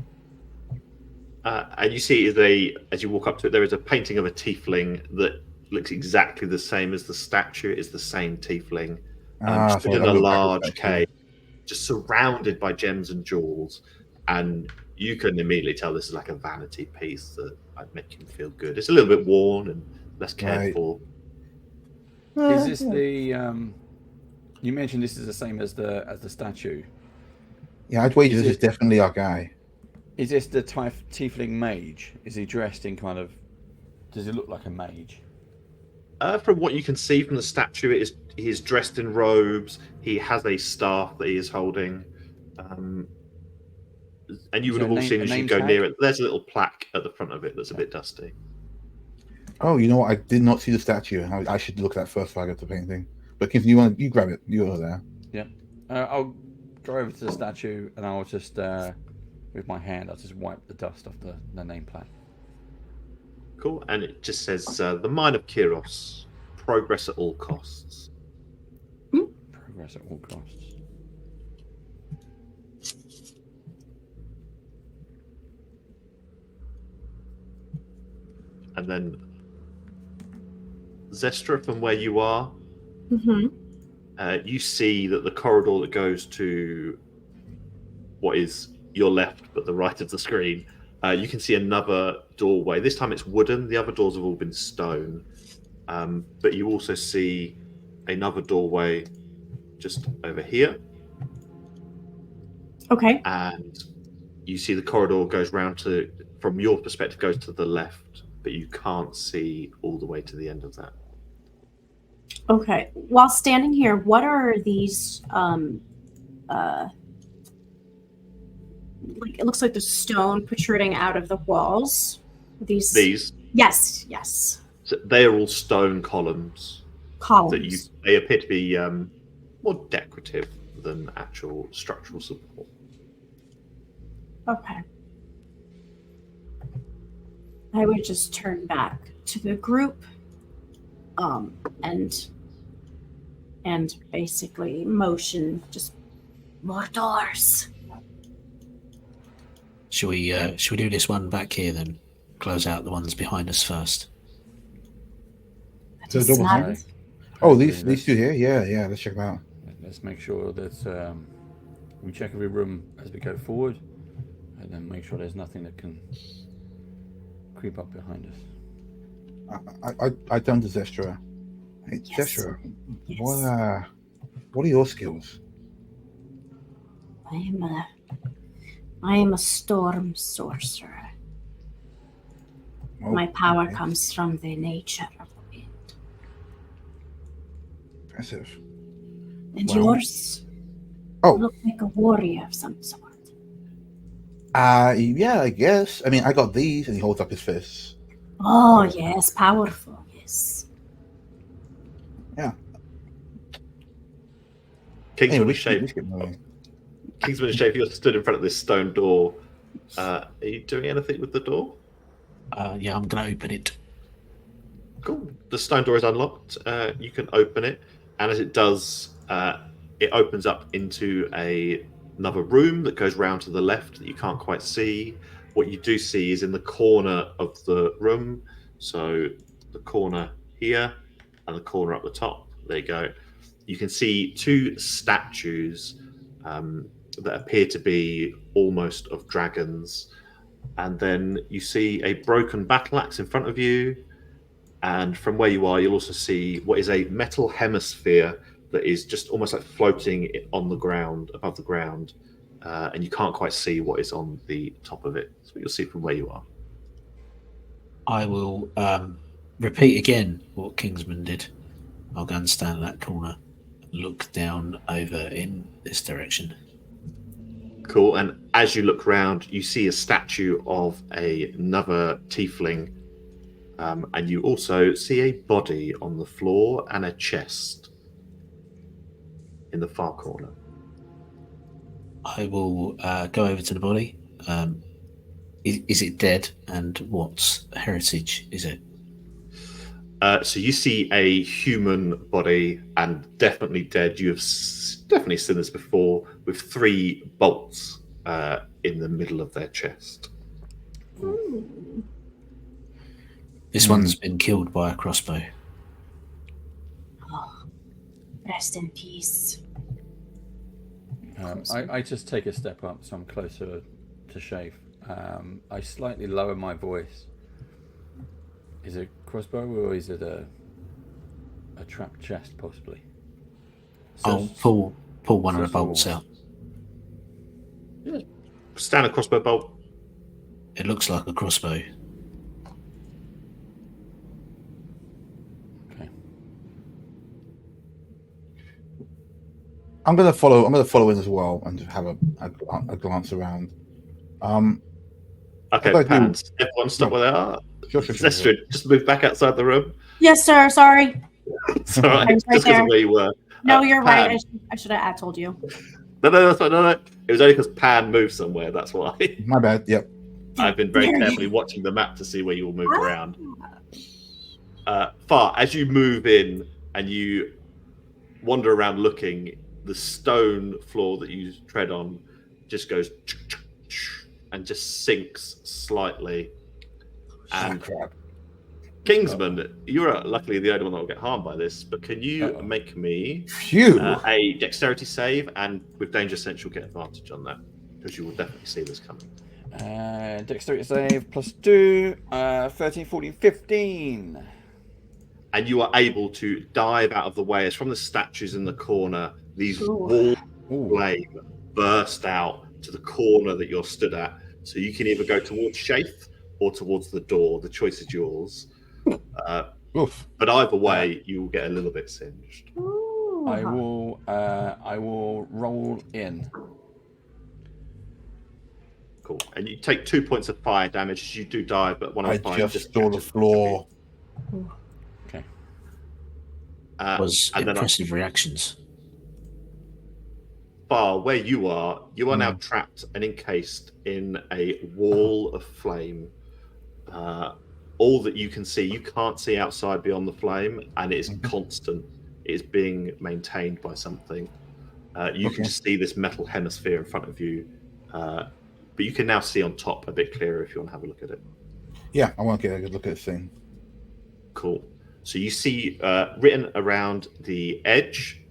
And you see, as you walk up to it, there is a painting of a tiefling that looks exactly the same as the statue. It is the same tiefling. Just so in I'll a go back large with that, cave, just surrounded by gems and jewels. And you can immediately tell this is like a vanity piece that I'd make him feel good. It's a little bit worn and less cared Right. for. Is this the? You mentioned this is the same as the statue. Yeah, I'd wager Is this is it- definitely our guy. Is this the tiefling mage? Is he dressed in kind of? Does he look like a mage? From what you can see from the statue, he is dressed in robes. He has a staff that he is holding. And you Is would there have all a seen as you name go tag? near it. There's a little plaque at the front of it that's a bit dusty. Oh, you know what? I did not see the statue. I should look at that first before I get the painting. But Kim, you grab it. You're there. Yeah. I'll go over to the statue and I'll just with my hand I'll just wipe the dust off the name plaque. Cool. And it just says the Mine of Kyros, progress at all costs. Progress at all costs. And then Zestra, from where you are, you see that the corridor that goes to what is your left but the right of the screen, you can see another doorway. This time it's wooden. The other doors have all been stone. But you also see another doorway just over here. Okay. And you see the corridor goes round to, from your perspective, goes to the left, but you can't see all the way to the end of that. Okay. While standing here, what are these like, it looks like the stone protruding out of the walls. These, Yes. so they are all stone columns. Columns. They appear to be more decorative than actual structural support. Okay. I would just turn back to the group, and basically motion just more doors. Should we do this one back here then? Close out the ones behind us first. That So is double not- Okay. Oh, Okay, these two here? Yeah. Let's check them out. Let's make sure that we check every room as we go forward, and then make sure there's nothing that can creep up behind us. I turned to Zestra. Hey, Yes. Zestra, Yes. what are your skills? I am a storm sorcerer. Oh, My power okay. comes from the nature of the wind. Impressive. And Wow. yours Oh, look like a warrior of some sort. yeah, I guess. I mean, I got these, and he holds up his fists. Oh, yes, powerful, yes. Kingsman Anyway, and Shape. we should get moving. Kingsman and Shape, you're stood in front of this stone door. Are you doing anything with the door? Yeah, I'm going to open it. Cool. The stone door is unlocked. You can open it, and as it does, it opens up into another room that goes round to the left that you can't quite see. What you do see is in the corner of the room, so the corner here and the corner up the top. There you go. You can see two statues that appear to be almost of dragons, and then you see a broken battle axe in front of you. And from where you are, you'll also see what is a metal hemisphere that is just almost like floating on the ground, above the ground. And you can't quite see what is on the top of it. That's what you'll see from where you are. I will repeat again what Kingsman did. I'll go and stand in that corner and look down over in this direction. Cool. And as you look around, you see a statue of another tiefling. And you also see a body on the floor and a chest in the far corner. I will go over to the body. Is it dead? And what heritage is it? So you see a human body and definitely dead. You have definitely seen this before, with 3 bolts in the middle of their chest. This one's been killed by a crossbow. Oh, rest in peace. I just take a step up, so I'm closer to Shafe. I slightly lower my voice. Is it crossbow or is it a trapped chest, possibly? I'll pull one of the bolts out. Standard crossbow bolt. It looks like a crossbow. Okay. I'm gonna follow in as well and have a glance around. Okay, I'd like pans. Everyone stop where they are. Sure. Zestra, just move back outside the room. Yes, sir. Sorry. It's all right. I was right Just because there. of where you were. No, you're right. Pan. I should have told you. No, that's fine. No. It was only because Pan moved somewhere. That's why. My bad. Yep. I've been very carefully watching the map to see where you all moved around. Far as you move in and you wander around looking, the stone floor that you tread on just goes and just sinks slightly. And crap. Kingsman, you're luckily the only one that will get harmed by this, but can you make me Phew. a dexterity save, and with danger sense you'll get advantage on that, because you will definitely see this coming. Dexterity save +2, 13, 14, 15. And you are able to dive out of the way as from the statues in the corner, these Ooh. walls of flame burst out to the corner that you're stood at. So you can either go towards Shafe or towards the door. The choice is yours. Oof. But either way, you will get a little bit singed. Ooh. I will roll in. Cool. And you take 2 points of fire damage as you do die, but one of I the fire just saw the floor. Okay. Was and then impressive reactions. Far where you are now trapped and encased in a wall of flame. All that you can see, you can't see outside beyond the flame, and it is constant. It is being maintained by something. You can just see this metal hemisphere in front of you, but you can now see on top a bit clearer if you want to have a look at it. Yeah, I want to get a good look at this thing. Cool. So you see written around the edge,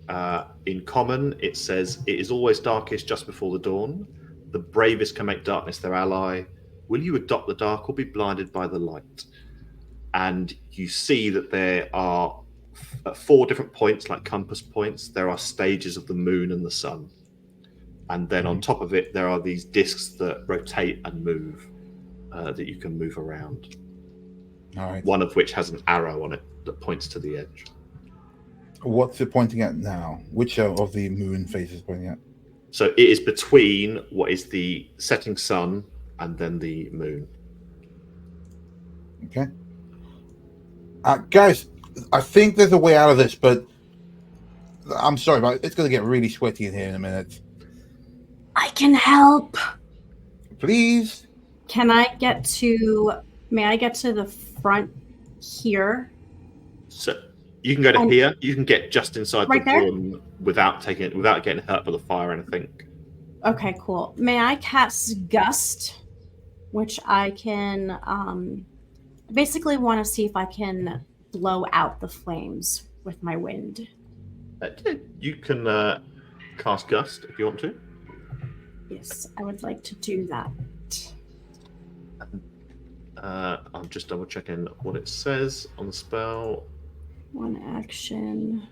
in common, it says, "It is always darkest just before the dawn. The bravest can make darkness their ally. Will you adopt the dark or be blinded by the light?" And you see that there are 4 different points, like compass points. There are stages of the moon and the sun. And then on top of it, there are these discs that rotate and move, that you can move around. All right. One of which has an arrow on it that points to the edge. What's it pointing at now? Which of the moon faces pointing at? So it is between what is the setting sun and then the moon. Okay. Guys, I think there's a way out of this, but I'm sorry, but it's going to get really sweaty in here in a minute. I can help. Please? May I get to the front here? So you can go to here. You can get just inside Right the there? room without getting hurt by the fire or anything. Okay, cool. May I cast Gust, which I can basically want to see if I can blow out the flames with my wind. You can cast Gust if you want to. Yes, I would like to do that. I'm just double checking what it says on the spell. 1 action.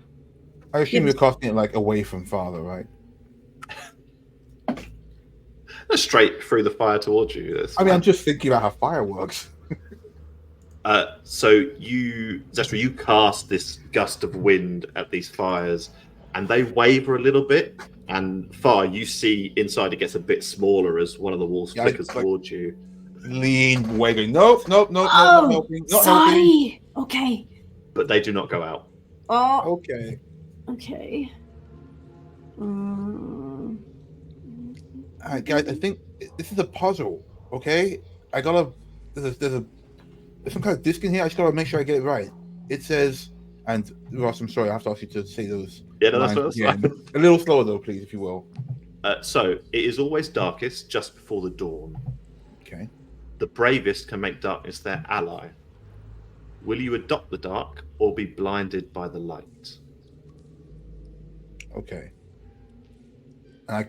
I assume Yes. you're casting it like away from father, right? Straight through the fire towards you. That's I mean, I'm fine. just thinking about how fire works. So you, Zestra, you cast this gust of wind at these fires, and they waver a little bit. And Far, you see inside it gets a bit smaller as one of the walls Yeah, flickers like- towards you. Lean, wagging. Nope, not Oh, helping. Not helping. sorry. Okay. But they do not go out. Oh, Okay. okay. Um, All right, guys. I think this is a puzzle. Okay, I gotta. There's some kind of disc in here. I just gotta make sure I get it right. It says, and Ross, I'm sorry, I have to ask you to say those. Yeah, no, that's lines fine. again. A little slower though, please, if you will. So it is always darkest just before the dawn. Okay. The bravest can make darkness their ally. Will you adopt the dark or be blinded by the light? Okay. And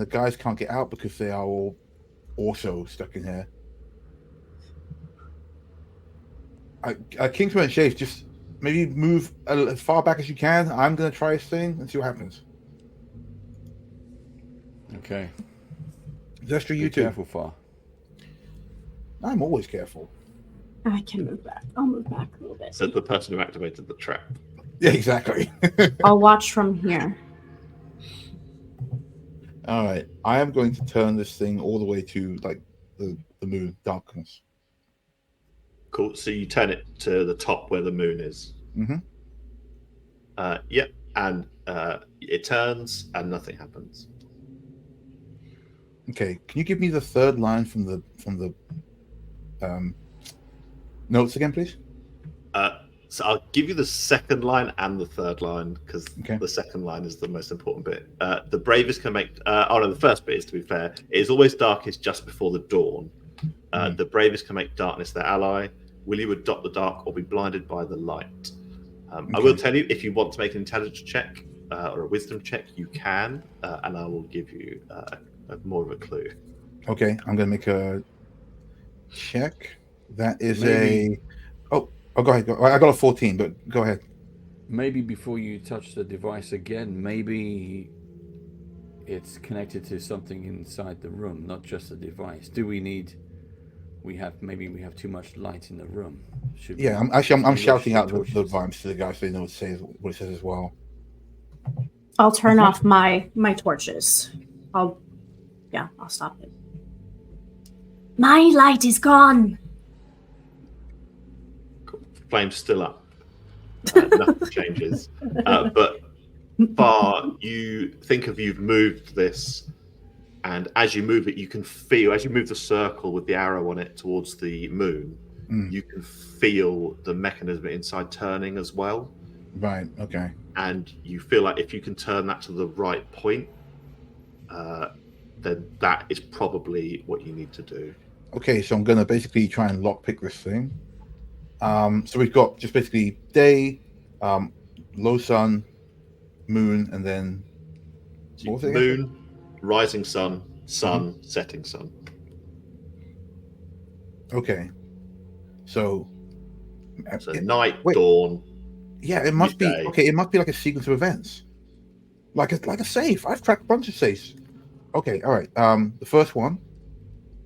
the guys can't get out because they are all also stuck in here. Kingsman and Shafe, just maybe move as far back as you can. I'm gonna try this thing and see what happens. Okay. Zestra, Be you too. careful, Far. I'm always careful. I can move back. I'll move back a little bit. Said the person who activated the trap. Yeah, exactly. I'll watch from here. All right, I am going to turn this thing all the way to like the moon darkness. Cool. So you turn it to the top where the moon is. Mm-hmm. Yep. And it turns and nothing happens. Okay, can you give me the third line from the notes again, please? So I'll give you the second line and the third line because Okay. the second line is the most important bit. The bravest can make. The first bit is, to be fair, it is always darkest just before the dawn. The bravest can make darkness their ally. Will you adopt the dark or be blinded by the light? I will tell you, if you want to make an intelligence check or a wisdom check, you can, and I will give you more of a clue. Okay, I'm gonna make a check. That is Maybe- Oh, go ahead. I got a 14, but go ahead. Maybe before you touch the device again, maybe it's connected to something inside the room, not just the device. Do we need? Maybe we have too much light in the room. Should we- Yeah, I'm we shouting watch out the the torches? vibes to the guys so they know what it says as well. I'll turn off my torches. I'll stop it. My light is gone. Flame's still up. Nothing changes. But Far, you think of you've moved this, and as you move it, you can feel, as you move the circle with the arrow on it towards the moon, you can feel the mechanism inside turning as well. Right. Okay. And you feel like if you can turn that to the right point, then that is probably what you need to do. Okay, so I'm gonna basically try and lockpick this thing. So we've got just basically day, low sun, moon, and then So what was it again? moon, rising sun, setting sun. Okay. So So night, wait. dawn. Yeah, it must be midday. okay. It must be like a sequence of events, like a safe. I've tracked a bunch of safes. Okay, all right. The first one,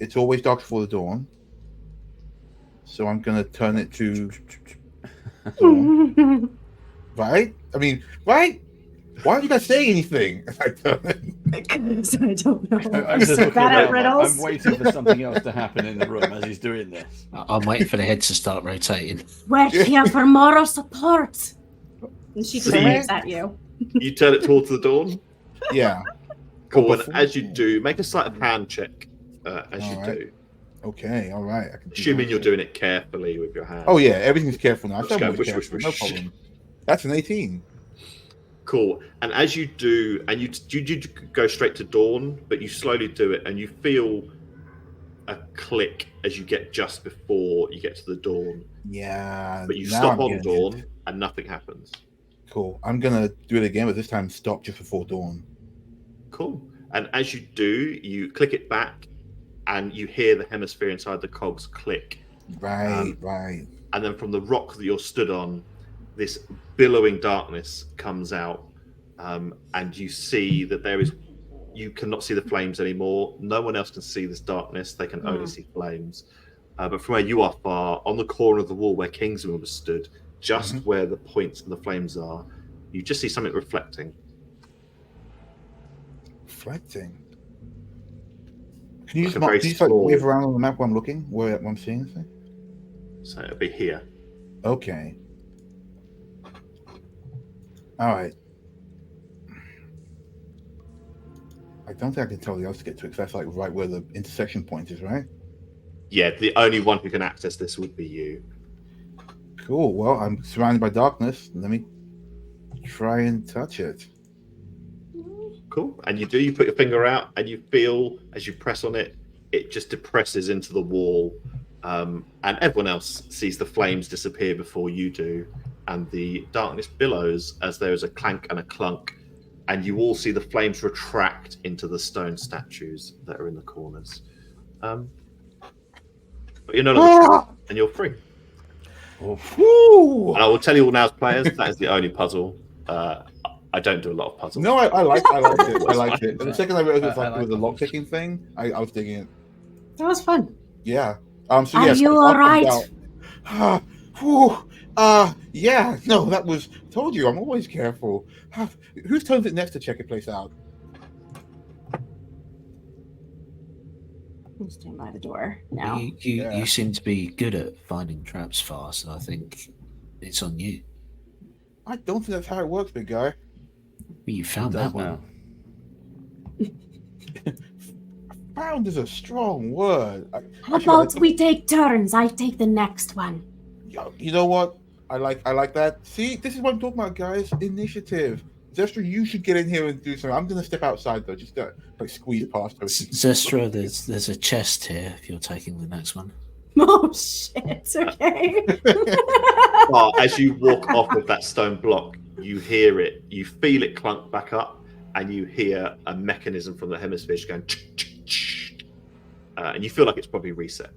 it's always dark before the dawn. So I'm gonna turn it to dawn. Right? I mean, right? Why aren't you guys saying anything? I turn it. Because I don't know. I'm I'm just so looking bad at around, riddles. I'm waiting for something else to happen in the room as he's doing this. I'm waiting for the heads to start rotating. We're here for moral support. And she just See? waves at you. You turn it towards the dawn. Yeah. Cool. And before as you the dawn. do, make a sleight of hand check as you All right. do. Okay. All right. I can do Assuming that. you're doing it carefully with your hand. Oh yeah, everything's careful now. Let's I'm go. always Wish, careful, wish, no wish. problem. That's an 18. Cool. And as you do, and you go straight to dawn, but you slowly do it, and you feel a click as you get just before you get to the dawn. Yeah. But you now stop I'm on getting dawn, it. and nothing happens. Cool. I'm gonna do it again, but this time stop just before dawn. Cool. And as you do, you click it back, and you hear the hemisphere inside the cogs click Right, right. And then from the rock that you're stood on, this billowing darkness comes out, and you see that you cannot see the flames anymore. No one else can see this darkness. They can only see flames. But from where you are far, on the corner of the wall where Kingsman was stood, just where the points of the flames are, you just see something reflecting. Reflecting. Can you Like just, a very can you just like small- wave around on the map while I'm looking? Where I'm seeing this thing? So it'll be here. Okay. All right. I don't think I can tell the others to get to it, because that's like right where the intersection point is, right? Yeah, the only one who can access this would be you. Cool. Well, I'm surrounded by darkness. Let me try and touch it. Cool. And you put your finger out, and you feel as you press on it, it just depresses into the wall. And everyone else sees the flames disappear before you do. And the darkness billows as there is a clank and a clunk. And you all see the flames retract into the stone statues that are in the corners. But you're no longer trapped, and you're free. Woo! And I will tell you all now, as players, that is the only puzzle. I don't do a lot of puzzles. No, I liked it. I liked it. And the Yeah. second I realized it was I like like with the puzzles. lock picking thing, I was digging it. That was fun. Yeah. So Are yes, you all right? Yeah. No, that was. Told you, I'm always careful. Whose turn is it next to check a place out? I'm standing by the door now. You seem to be good at finding traps fast. I think it's on you. I don't think that's how it works, big guy. Well, you found It does that one. now. Found is a strong word. How about we take turns? I take the next one. You know what? I like that. See, this is what I'm talking about, guys. Initiative. Zestra, you should get in here and do something. I'm gonna step outside though, just to like squeeze past her. Zestra, there's a chest here if you're taking the next one. Oh shit! Okay. As you walk off of that stone block, you hear it, you feel it clunk back up, and you hear a mechanism from the hemisphere just going, and you feel like it's probably reset.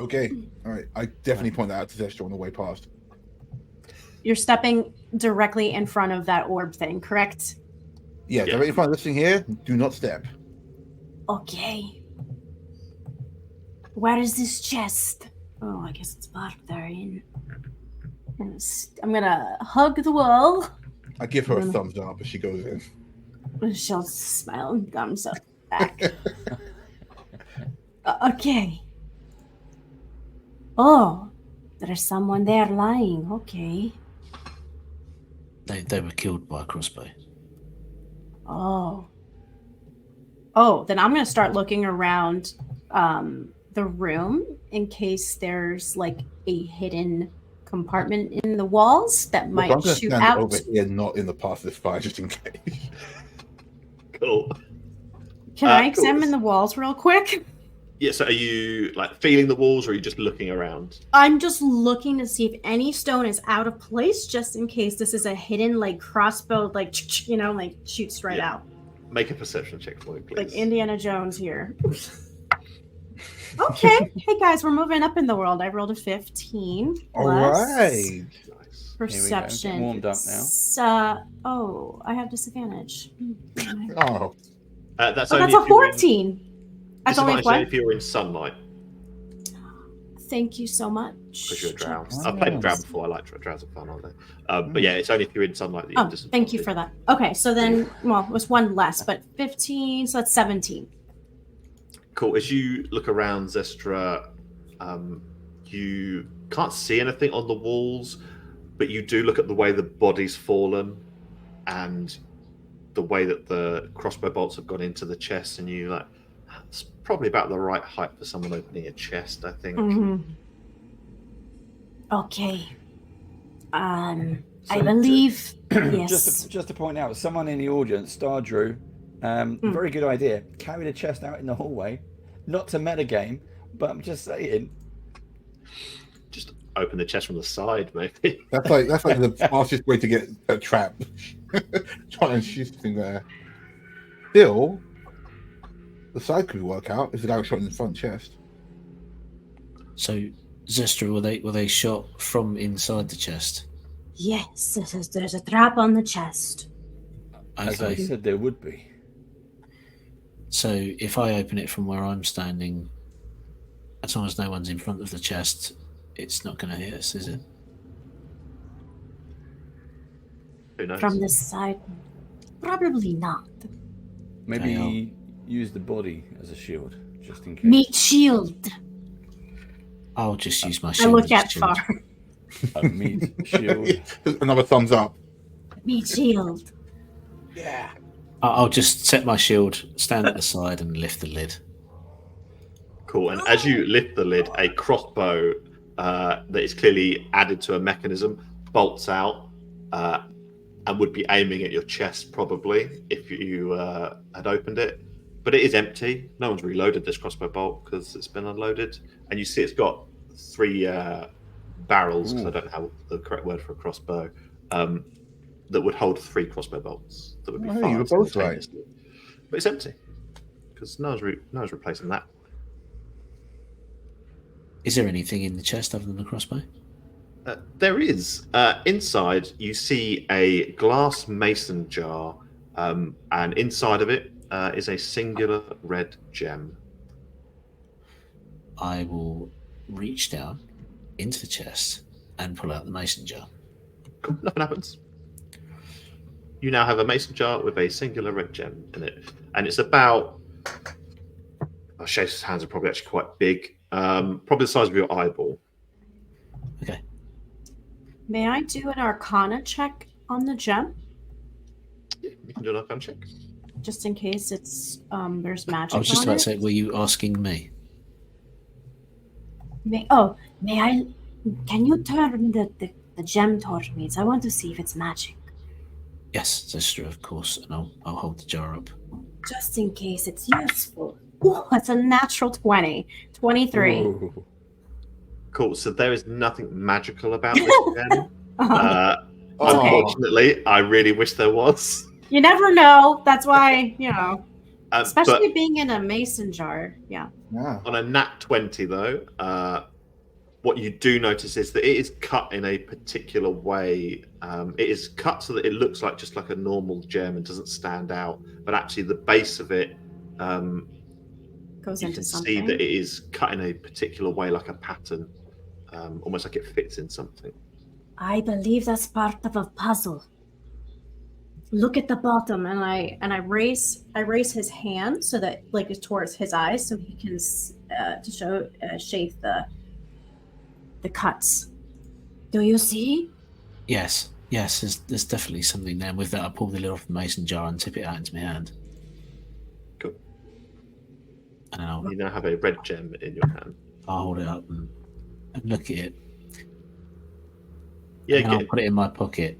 Okay, all right. I definitely point that out to Zestra on the way past. You're stepping directly in front of that orb thing, correct? Yeah, Yeah. directly in front of this thing here. Do not step. Okay. Where is this chest? Oh, I guess it's marked there. I'm gonna hug the wall. I give her a thumbs up as she goes in. She'll smile and thumbs up back. Okay. Oh, there's someone there lying. Okay. They were killed by a crossbow. Oh, then I'm gonna start looking around the room in case there's like a hidden compartment in the walls that might I'm gonna shoot stand out. over here, not in the path of this fire, just in case. Cool. Can I cool. examine the walls real quick? Yeah, so are you like feeling the walls, or are you just looking around? I'm just looking to see if any stone is out of place, just in case this is a hidden like crossbow, like like shoots right Yeah. out, Make a perception check for me, please. like Indiana Jones here. Okay, hey guys, we're moving up in the world. I rolled a 15 All plus right. Nice. perception. Getting warmed up now. It's, I have disadvantage. Oh, That's Oh, only that's a if you're in- 14. That's only disadvantage only what? if you're in sunlight, Thank you so much. because you're a drow. Oh, I've played a drow nice. before. I like drows are fun, aren't they? But yeah, it's only if you're in sunlight that you have Oh, thank you for that. Okay, so then, well, it was one less, but 15, so that's 17. Cool. As you look around, Zestra, you can't see anything on the walls, but you do look at the way the body's fallen and the way that the crossbow bolts have gone into the chest, and you like, it's probably about the right height for someone opening a chest, I think. Okay. I So believe, yes. Just to point out, someone in the audience, Star Drew, very good idea. Carry the chest out in the hallway, not to metagame, but I'm just saying. Just open the chest from the side, maybe. that's like the fastest way to get a trap. Try and shoot the thing there. Still, the side could work out if the guy was shot in the front chest. So, Zestra, were they shot from inside the chest? Yes, there's a trap on the chest. As I Okay. said, there would be. So if I open it from where I'm standing, as long as no one's in front of the chest, it's not going to hit us, is it? Who knows? From this side, probably not. Maybe Okay, use the body as a shield, just in case. Meat shield. I'll just use my I shield. look as a at shield. far. A meat shield. Another thumbs up. Meat shield. Yeah. I'll just set my shield, stand at the side, and lift the lid. Cool. And as you lift the lid, a crossbow that is clearly added to a mechanism bolts out and would be aiming at your chest probably if you had opened it. But it is empty. No one's reloaded this crossbow bolt because it's been unloaded. And you see it's got 3 barrels, because I don't know the correct word for a crossbow, that would hold 3 crossbow bolts that would be Oh, fired you were both right. simultaneously. But it's empty because no one's replacing that. Is there anything in the chest other than the crossbow? There is. Inside, you see a glass mason jar, and inside of it is a singular red gem. I will reach down into the chest and pull out the mason jar. Cool, nothing happens. You now have a mason jar with a singular red gem in it, and it's about. Shace's hands are probably actually quite big, probably the size of your eyeball. Okay. May I do an Arcana check on the gem, You can do an arcana check. just in case it's there's magic? I was just on about it? to say, were you asking me? May I? Can you turn the gem toward me? So I want to see if it's magic, Yes, Zestra, of course, and I'll hold the jar up. just in case it's useful. Oh, it's a natural 20. 23. Ooh. Cool. So there is nothing magical about this gem. Uh-huh. Oh, okay. Unfortunately, I really wish there was. You never know. That's why, especially But being in a mason jar. Yeah. yeah. on a nat 20, though, what you do notice is that it is cut in a particular way. It is cut so that it looks like just like a normal gem and doesn't stand out. But actually, the base of it, Goes you into can something. see that it is cut in a particular way, like a pattern, almost like it fits in something. I believe that's part of a puzzle. Look at the bottom, and I raise his hand so that like it's towards his eyes, so he can to shave the cuts. Do you see? Yes, there's definitely something there. With that, I pull the lid off the mason jar and tip it out into my hand. Cool. And I'll You now have a red gem in your hand. hold it up and look at it. Yeah, And then I'll get put it in my pocket.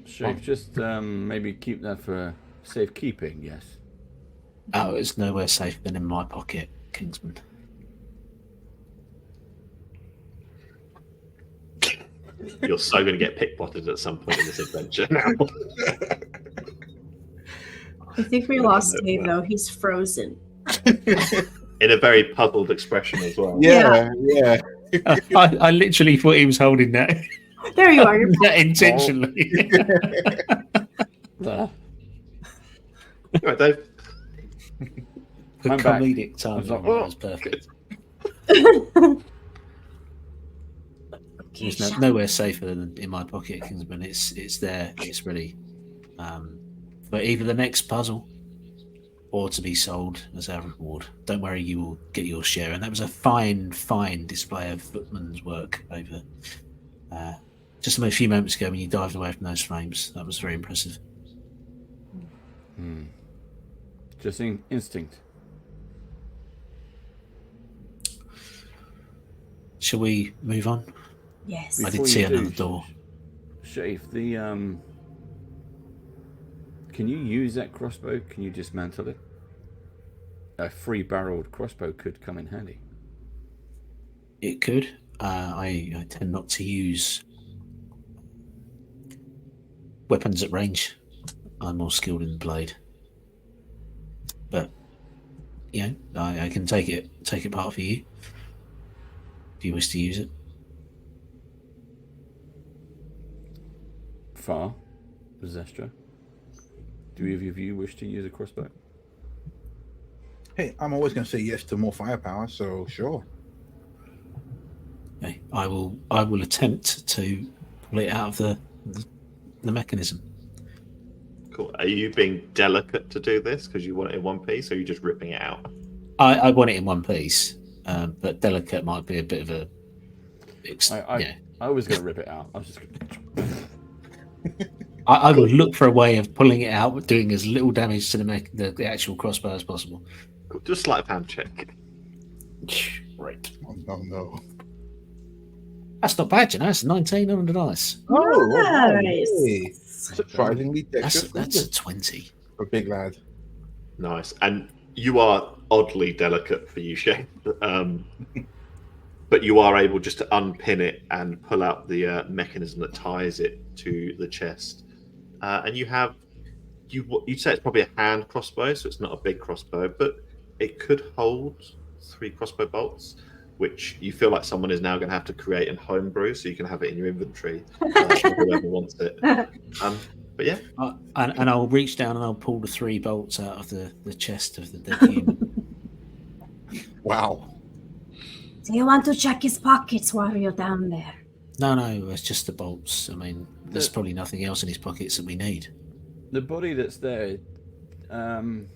Shave, just maybe keep that for safekeeping, yes. Oh, it's nowhere safer than in my pocket, Kingsman. You're so going to get pickpocketed at some point in this adventure now. I think we lost Dave though. He's frozen. In a very puzzled expression as well. Yeah. I literally thought he was holding that, There you are. You're that intentionally. Right, Dave. The I'm back. comedic timing like, on that was perfect. Okay, There's nowhere safer than in my pocket, Kingsman. It's there. It's ready for either the next puzzle or to be sold as our reward. Don't worry, you will get your share. And that was a fine display of footman's work over just a few moments ago when you dived away from those flames. That was very impressive. Just instinct. Shall we move on? Yes. I Before did see you do, another door. Shave, can you use that crossbow? Can you dismantle it? A 3-barreled crossbow could come in handy. It could. I tend not to use weapons at range. I'm more skilled in the blade. but I can take it apart for you if you wish to use it. Far, Zestra. Do either of you wish to use a crossbow? Hey, I'm always going to say yes to more firepower, so sure. Okay, I will attempt to pull it out of the mechanism. Cool. Are you being delicate to do this because you want it in one piece, or are you just ripping it out? I want it in one piece, but delicate might be a bit of a. I was going to rip it out. I was just. I would look for a way of pulling it out, but doing as little damage to the actual crossbow as possible. Cool. Just sleight of hand check. Right. Oh, no. That's not bad, It's 19 on the dice. Oh, Nice. hey. Surprisingly dexterous. That's a 20. For a big lad. Nice. And you are oddly delicate for you, Shay. But you are able just to unpin it and pull out the mechanism that ties it to the chest. And you'd say it's probably a hand crossbow, so it's not a big crossbow, but it could hold 3 crossbow bolts, which you feel like someone is now going to have to create and homebrew, so you can have it in your inventory for whoever wants it. But yeah. And I'll reach down and I'll pull the 3 bolts out of the chest of the dead human. Wow. Do you want to check his pockets while you're down there? No, it's just the bolts. I mean, there's probably nothing else in his pockets that we need. The body that's there, do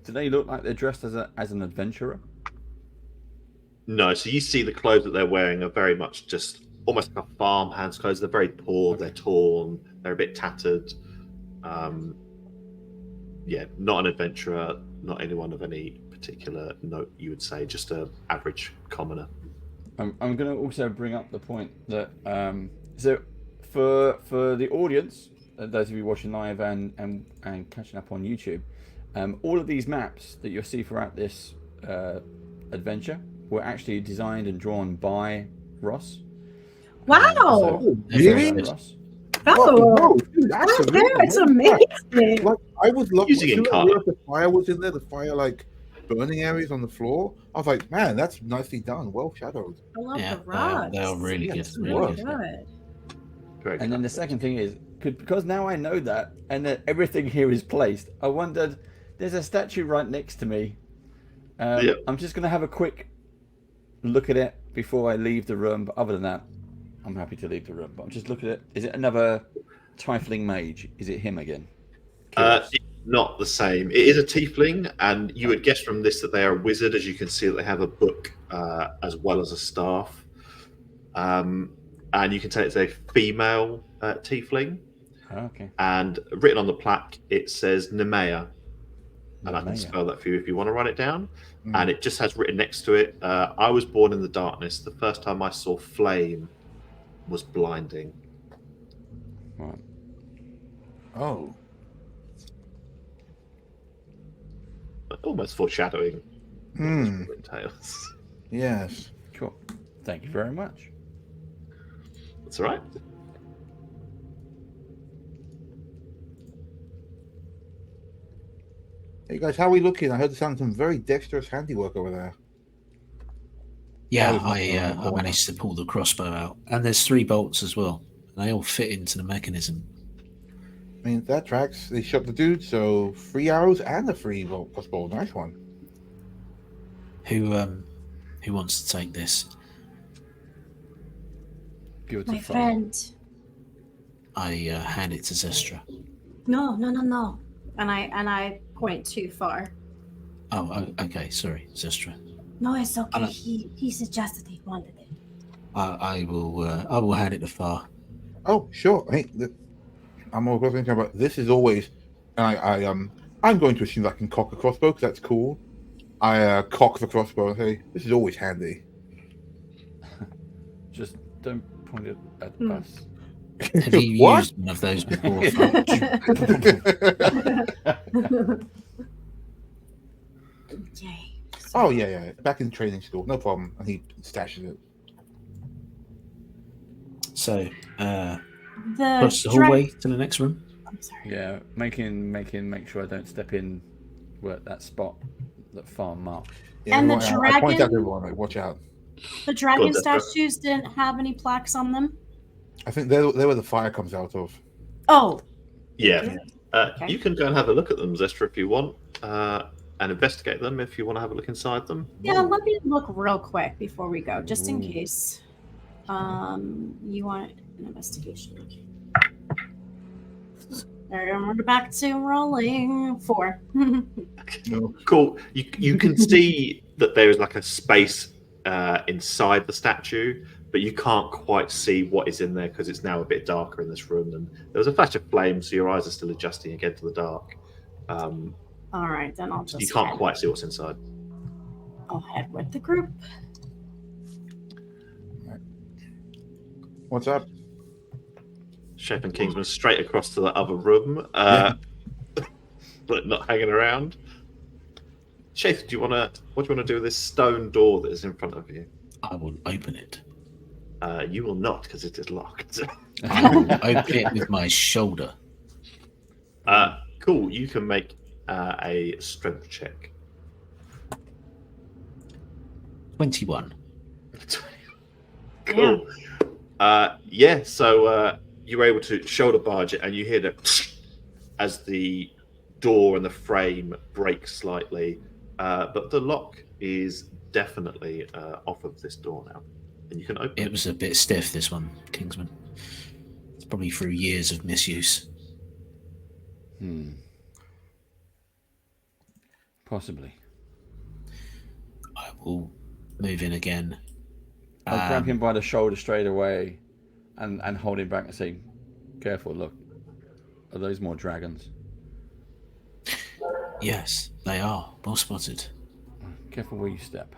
they look like they're dressed as an adventurer? No, so you see the clothes that they're wearing are very much just almost like a farmhand's clothes. They're very poor, they're torn, they're a bit tattered. Not an adventurer, not anyone of any particular note, you would say, just an average commoner. I'm going to also bring up the point that so for the audience, those of you watching live and catching up on YouTube, all of these maps that you'll see throughout this adventure were actually designed and drawn by Ross. Wow! Really? Ross. Whoa, dude, It's amazing. Like, I was lucky Using to Encarta. the fire was in there, the fire like burning areas on the floor. I was like, man, that's nicely done, well shadowed. I love Yeah, the rugs. they are really Yeah, good. it's Really really good. Good. Very And then the second thing is, because now I know that, and that everything here is placed, I wondered, there's a statue right next to me. I'm just going to have a quick look at it before I leave the room. But other than that, I'm happy to leave the room. But I'm just looking at it. Is it another Tiefling mage? Is it him again? It's not the same. It is a tiefling, and you would guess from this that they are a wizard. As you can see, that they have a book as well as a staff. And you can tell it's a female tiefling. Okay. And written on the plaque, it says Nemea. And I can Nemea. spell that for you if you want to write it down. And it just has written next to it, I was born in the darkness. The first time I saw flame was blinding. Right. Oh. Almost foreshadowing Hmm. what it entails. Yes. Cool. Thank you very much. That's all right. Hey guys, how are we looking? I heard the sound of some very dexterous handiwork over there. Yeah, Oh, I managed to pull the crossbow out, and there's 3 bolts as well. They all fit into the mechanism. I mean, that tracks. They shot the dude, so 3 arrows and a 3 bolt crossbow. Nice one. Who wants to take this? Give it to My Far. friend. I hand it to Zestra. No. And I point too far. Oh, okay. Sorry, Zestra. No, it's okay. know. He suggested he wanted it. I will hand it to Far. Oh, sure. Hey, I'm all thinking about this. Is always, and I'm going to assume I can cock a crossbow because that's cool. I cock the crossbow and say, "This is always handy." Just don't point it at us. Have you What? used one of those before? Far? Yay. Oh yeah. Back in training school, no problem. And he stashes it. So, The across the hallway to the next room. I'm sorry. Yeah, make sure I don't step in were that spot, that far mark. Yeah, And the everyone- I point out to dragon- everyone, like, watch out. The dragon Go on, Destra. statues didn't have any plaques on them. I think they're where the fire comes out of. Oh, Yeah. Okay. You can go and have a look at them, Zestra, if you want, and investigate them if you want to have a look inside them. yeah. Let me look real quick before we go, just in Ooh. case. You want an investigation? There, we're back to rolling 4. No. Cool. You can see that there is like a space inside the statue, but you can't quite see what is in there because it's now a bit darker in this room. And there was a flash of flame, so your eyes are still adjusting again to the dark. All right, then I'll just. You can't head. quite see what's inside. I'll head with the group. What's up? Chef and Kingsman straight across to the other room, but not hanging around. Chef, what do you want to do with this stone door that is in front of you? I will open it. You will not, because it is locked. I will open it with my shoulder. Cool. You can make a strength check. 21. Cool. So you're able to shoulder barge it, and you hear as the door and the frame break slightly, but the lock is definitely off of this door now, and you can open It was a bit stiff, this one, Kingsman. It's probably through years of misuse. Possibly. I will move in again. I'll grab him by the shoulder straight away and hold him back and say, careful, look. Are those more dragons? Yes, they are. Well spotted. Careful where you step.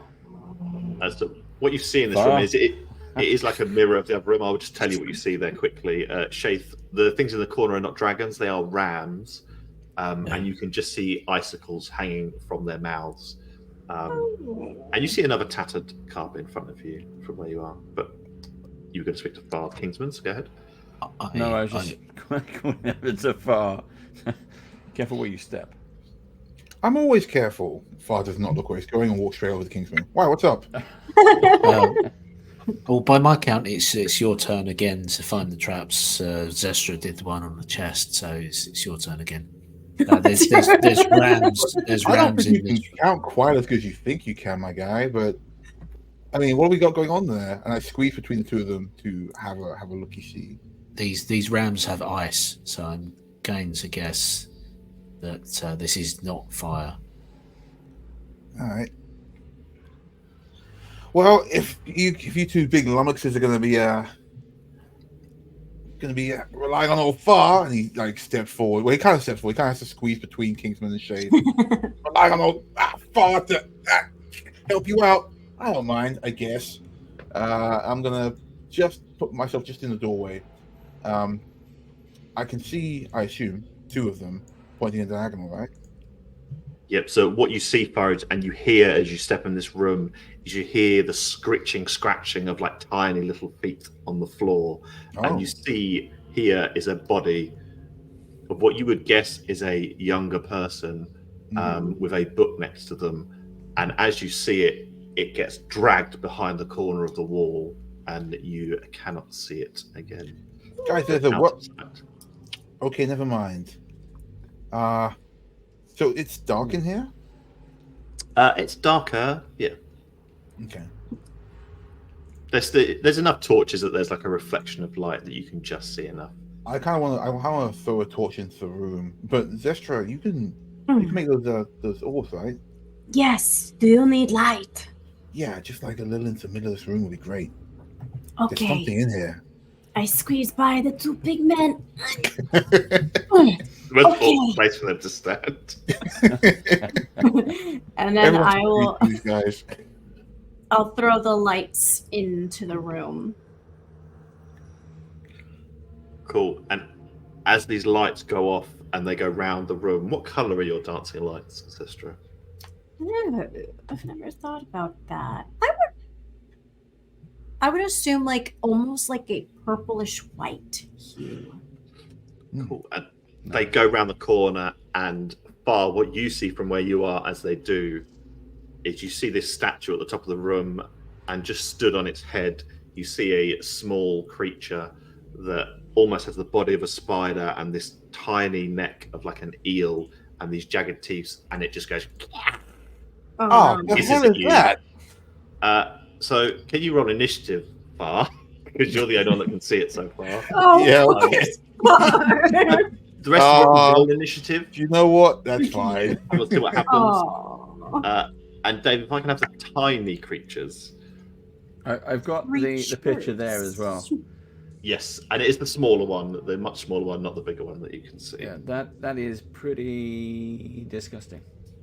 As to what you see in this Far. room is it is like a mirror of the other room. I'll just tell you what you see there quickly. Shaith, the things in the corner are not dragons, they are rams. And you can just see icicles hanging from their mouths. And you see another tattered carpet in front of you from where you are. But you were going to speak to Far Kingsman, so go ahead. No, I was just calling it so far. Careful where you step. I'm always careful. Far does not look where he's going and walk straight over to Kingsman. Why? What's up? Well, by my count, it's your turn again to find the traps. Zestra did the one on the chest, so it's your turn again. There's rams. There's I don't rams think in you this. can count quite as good as you think you can, my guy. But I mean, what have we got going on there? And I squeeze between the two of them to have a looky see. These rams have ice, so I'm going to guess that this is not fire. All right. Well, if you two big lummoxes are going to be relying on old Far, and he like steps forward. Well, he kind of steps forward. He kind of has to squeeze between Kingsman and Shade. Relying on old Far to help you out. I don't mind, I guess. I'm gonna just put myself just in the doorway. I can see, I assume, two of them pointing in diagonal, right? Yep. So what you see, Farage, and you hear as you step in this room, is you hear the scratching of like tiny little feet on the floor, and you see here is a body of what you would guess is a younger person with a book next to them, and as you see it, it gets dragged behind the corner of the wall, and you cannot see it again. Guys, there's a what? Okay, never mind. So it's dark in here? It's darker, yeah. Okay. There's enough torches that there's like a reflection of light that you can just see enough. I kind of want to throw a torch into the room, but Zestra, you can make those orbs, right? Yes. Do you need light? Yeah, just like a little into the middle of this room would be great. There's Okay. something in here. I squeezed by the two big men. There's Okay. no place for them to stand. And then Everyone should meet these guys. I'll throw the lights into the room. Cool. And as these lights go off and they go round the room, what colour are your dancing lights, Sistra? I've never thought about that. I would assume like almost like a purplish white hue. Cool. And they go round the corner, and far, what you see from where you are as they do is you see this statue at the top of the room, and just stood on its head, you see a small creature that almost has the body of a spider and this tiny neck of like an eel and these jagged teeth, and it just goes. Oh, no. the This hell is is you. that? So can you roll initiative, Far? Because you're the only one that can see it so far. Oh, Yeah, okay. The rest of you roll initiative, Do you know what? That's fine. and we'll see what happens. Oh. And Dave, if I can have the tiny creatures. I've got the picture there as well. Yes, and it is the smaller one, the much smaller one, not the bigger one that you can see. Yeah, that is pretty disgusting.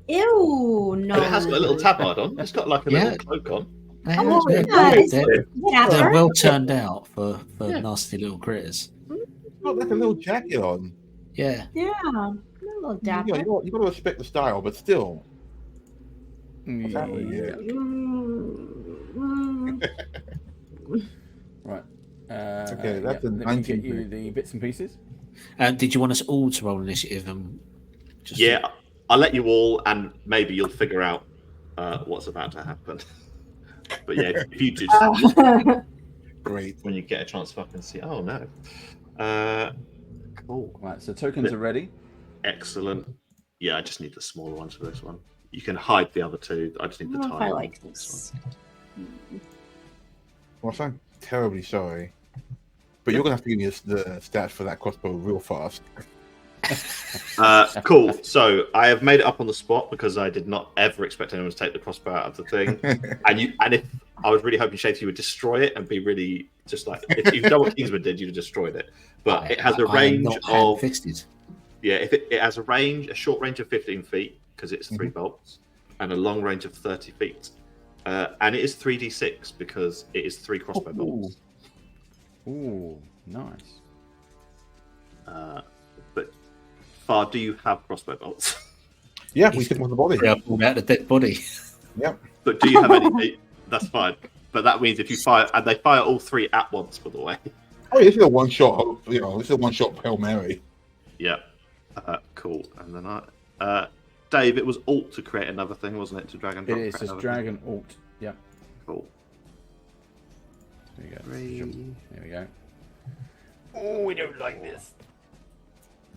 Ew, no. And it has got a little tabard on. It's got like a little cloak on. Oh, They're, yeah, they're- it's they're Dapper. well turned out for Yeah. nasty little critters. It's got like a little jacket on. Yeah. Yeah, a little dapper. You got to respect the style, but still. What's happening Yeah. here? Right. Okay, that's a let me 19. get you the bits and pieces. Did you want us all to roll initiative? And just Yeah, I'll let you all, and maybe you'll figure out what's about to happen. But yeah, if you just Great. when you get a chance to fucking see. Oh no. Cool. Right, so tokens are ready. Excellent. Yeah, I just need the smaller ones for this one. You can hide the other two. I just need the I don't know if tiny I one like for this. Well, I'm terribly sorry. But you're going to have to give me the stats for that crossbow real fast. Cool. So I have made it up on the spot because I did not ever expect anyone to take the crossbow out of the thing. And if I was really hoping, Shade, you would destroy it and be really just like, if you've done what Kingsman did, you'd have destroyed it. But it has a range not of hand-fisted. yeah. If it has a short range of 15 feet because it's 3 bolts, and a long range of 30 feet, and it is 3d6 because it is 3 crossbow bolts. Ooh, nice. But Far, do you have crossbow bolts? Yeah, we took him on the body. Yeah, pulled out the dead body. Yep. But do you have any? That's fine. But that means if you fire, and they fire all 3 at once, by the way. Oh, this is a one shot. This is a one shot Hail Mary. Yeah. Cool. And then Dave, it was Alt to create another thing, wasn't it? To drag and drop. It is create just another Dragon Alt. Yep. thing? Cool. There you go. 3. There we go. Oh, we don't like this.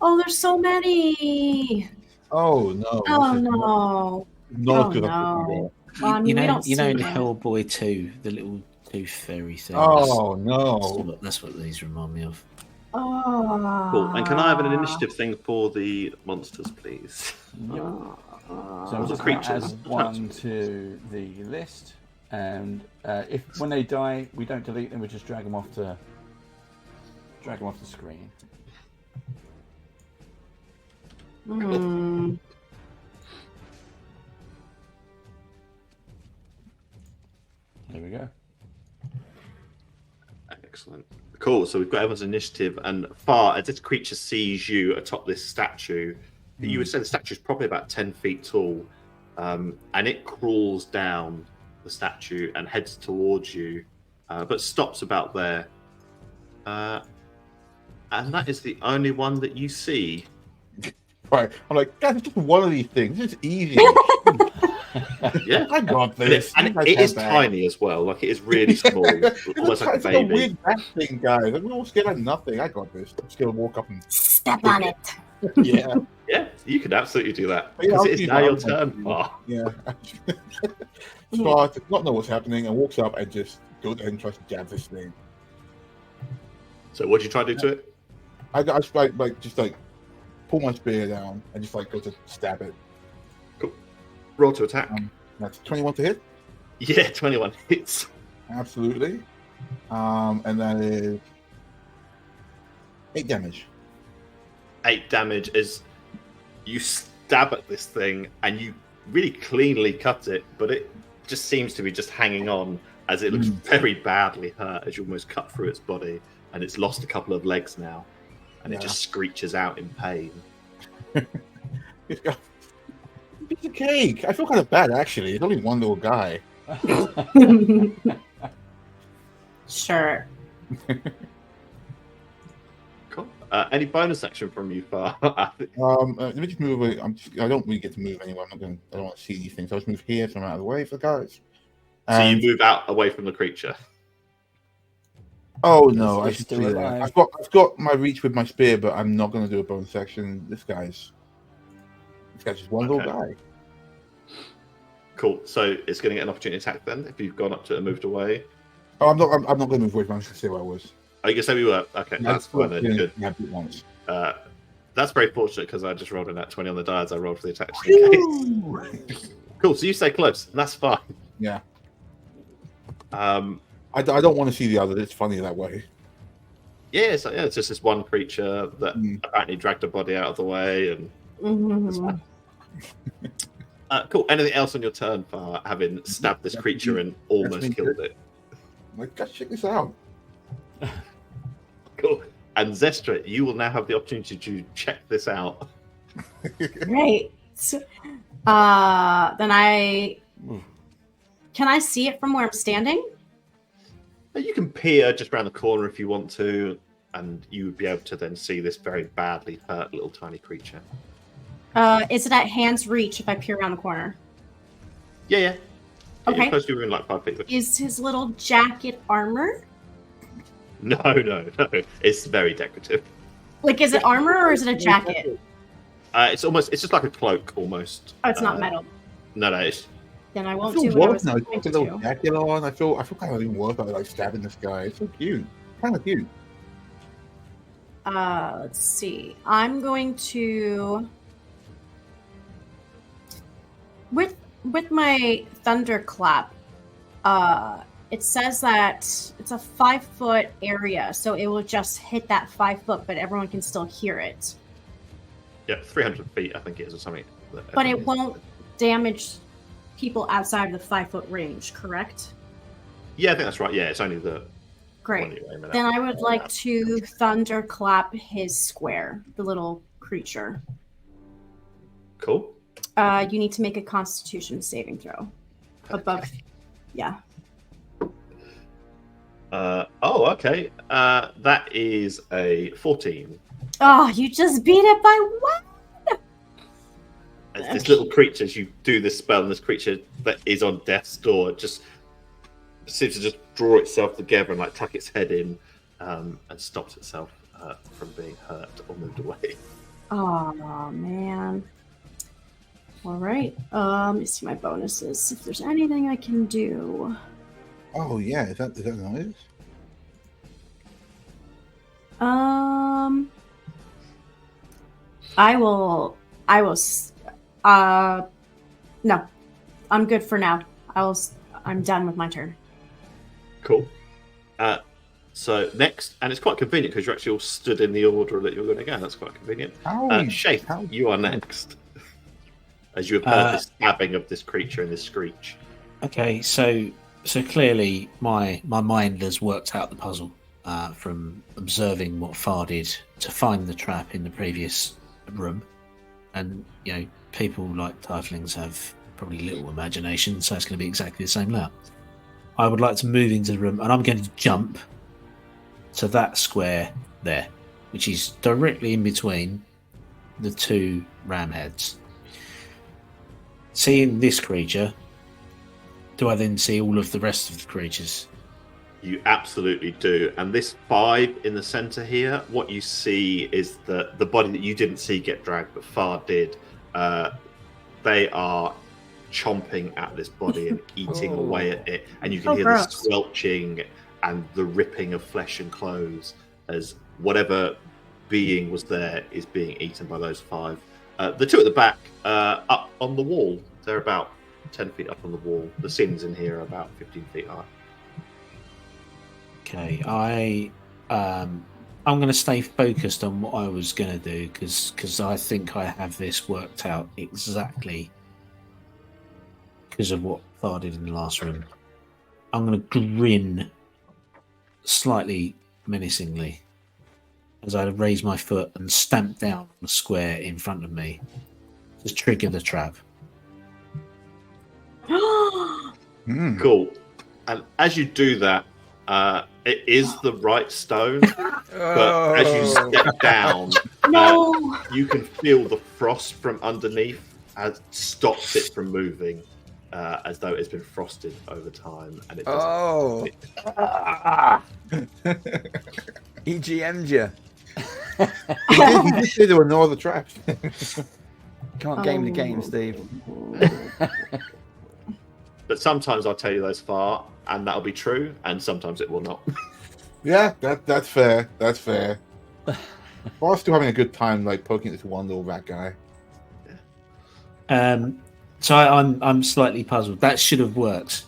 Oh, there's so many. Oh no. Oh this is no. Not Oh, good. no. Well, I mean, You we know, don't you know, see in that. Hellboy 2, the little tooth fairy thing. Oh no. That's what these remind me of. Oh. Cool. And can I have an initiative thing for the monsters, please? So the I'm just going to creatures. add one to the list, and if when they die, we don't delete them. We just drag them off the screen. Hmm. There we go. Excellent. Cool. So we've got everyone's initiative, and Far as this creature sees you atop this statue, you would say the statue is probably about 10 feet tall, and it crawls down the statue and heads towards you, but stops about there. And that is the only one that you see. Right. I'm like, guys, it's just one of these things. It's easy. Yeah. I got And this. it is tiny as well. Like it is really small, almost like a It's a baby. weird back thing, guys. We're all scared of nothing. I got this. I'm just gonna walk up and Step on it. yeah, Yeah, you could absolutely do that. Yeah, Because I'll it is do now that. your turn. Far. yeah. Scar does not know what's happening and walks up and just goes ahead and tries to jab this thing. So what do you try to do to it? I just like pull my spear down and just like go to stab it. Roll to attack. That's 21 to hit. Yeah, 21 hits. Absolutely. And that is 8 damage. 8 damage as you stab at this thing and you really cleanly cut it, but it just seems to be just hanging on as it looks very badly hurt as you almost cut through its body, and it's lost a couple of legs now, and it just screeches out in pain. It's got a piece of cake. I feel kind of bad actually. It's only one little guy. Sure. Cool. Any bonus action from you, Far? Let me just move away. I don't really get to move anywhere. I don't want to see these things. I'll just move here so I'm out of the way for guys. So And, you move out away from the creature. oh no, I It's should still see that. alive. I've got my reach with my spear, but I'm not going to do a bonus action. This guy's just one little guy. Cool. So it's going to get an opportunity attack then if you've gone up to it and moved away. Oh, I'm not going to move away. I'm just going to see where I was. Oh, you can say we were. Okay, that's fine then. Good. Yeah, once. That's very fortunate because I just rolled a nat 20 on the die as I rolled for the attack. Just in case. Cool. So you stay close, and that's fine. Yeah. I I don't want to see the other. It's funny that way. yeah, so yeah, it's just this one creature that apparently dragged a body out of the way, and Mhm. cool. Anything else on your turn for having stabbed this creature and almost been killed good. it? Like, guys, check this out. Cool. And Zestra, you will now have the opportunity to check this out. Great. So, then can I see it from where I'm standing? You can peer just around the corner if you want to, and you would be able to then see this very badly hurt little tiny creature. Is it at hand's reach if I peer around the corner? Yeah. Okay. You're supposed to be in like 5 feet. Is his little jacket armor? No. It's very decorative. Like, is it armor or is it a jacket? It's just like a cloak almost. Oh, it's not metal. No, it's Then I I won't feel do what I worse was now. going It's a to little do. jacket on. I feel kind of even worse about like stabbing this guy. It's so cute. Kind of cute. Let's see. I'm going to with my thunderclap. It says that it's a 5-foot area, so it will just hit that 5 foot, but everyone can still hear it. yeah, 300 feet I think it is or something. But it won't damage people outside of the 5-foot range, correct? Yeah, I think that's right. Yeah, it's only the one Great. you're aiming at. Then I would like to thunderclap his square, the little creature. Cool. You need to make a Constitution saving throw. Above, yeah. Okay. That is a 14. Oh, you just beat it by one. As this little creature, as you do this spell, and this creature that is on death's door just seems to just draw itself together and like tuck its head in, and stops itself from being hurt or moved away. Oh man. All right. Let me see my bonuses. If there's anything I can do. Oh yeah, is that noise? I will. No, I'm good for now. I'm done with my turn. Cool. So next, and it's quite convenient because you're actually all stood in the order that you're going to go. That's quite convenient. Shafe, you are next. As you have heard the stabbing of this creature and this screech. Okay, so clearly my mind has worked out the puzzle from observing what Far did to find the trap in the previous room, and people like tieflings have probably little imagination, so it's going to be exactly the same layout. I would like to move into the room, and I'm going to jump to that square there, which is directly in between the two ram heads. Seeing this creature, do I then see all of the rest of the creatures? You absolutely do. And this 5 in the center here, what you see is the body that you didn't see get dragged, but Far did. They are chomping at this body and eating away at it. And you can hear the squelching and the ripping of flesh and clothes as whatever being was there is being eaten by those 5. The 2 at the back, up on the wall, they're about 10 feet up on the wall. The ceilings in here are about 15 feet high. Okay, I'm going to stay focused on what I was going to do because I think I have this worked out exactly because of what Thar did in the last room. I'm going to grin slightly menacingly as I raise my foot and stamp down on the square in front of me to trigger the trap. Cool. And as you do that, It is the right stone, but as you step down, No. you can feel the frost from underneath has stopped it from moving, as though it's been frosted over time, and it doesn't. EGM'd you. He did say there were no other traps. Can't game the game, Steve. But sometimes I'll tell you those far, and that'll be true, and sometimes it will not. Yeah, that's fair. That's fair. We're still having a good time, like poking this one little rat guy. So I'm slightly puzzled. That should have worked.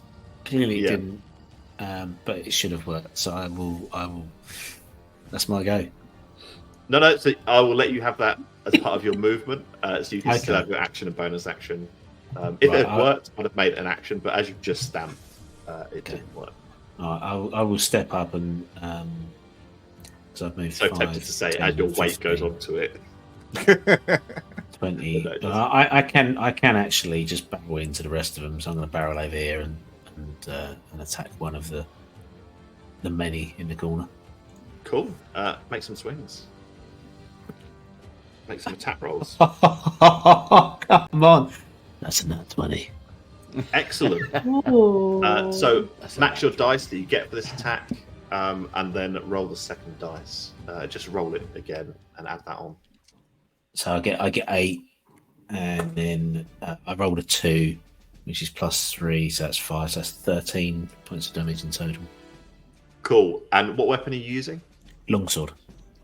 Clearly it Yeah. didn't, but it should have worked. So I will. That's my go. No. So I will let you have that as part of your movement, so you can still Okay. have your action and bonus action. If Right, it had worked, I'd have made an action, but as you just stamped, it didn't work. I will step up and because I've moved. So 5, tempted to say 10, as your weight 15, goes onto it. 20. No, it doesn't. I can actually just barrel into the rest of them. So I'm going to barrel over here and attack one of the many in the corner. Cool. Make some swings. Make some attack rolls. Come on, that's a nat 20. Excellent. Ooh. So match your dice that you get for this attack, and then roll the second dice. Just roll it again and add that on. So I get 8, and then I rolled a 2, which is +3, so that's 5. So that's 13 points of damage in total. Cool. And what weapon are you using? Longsword.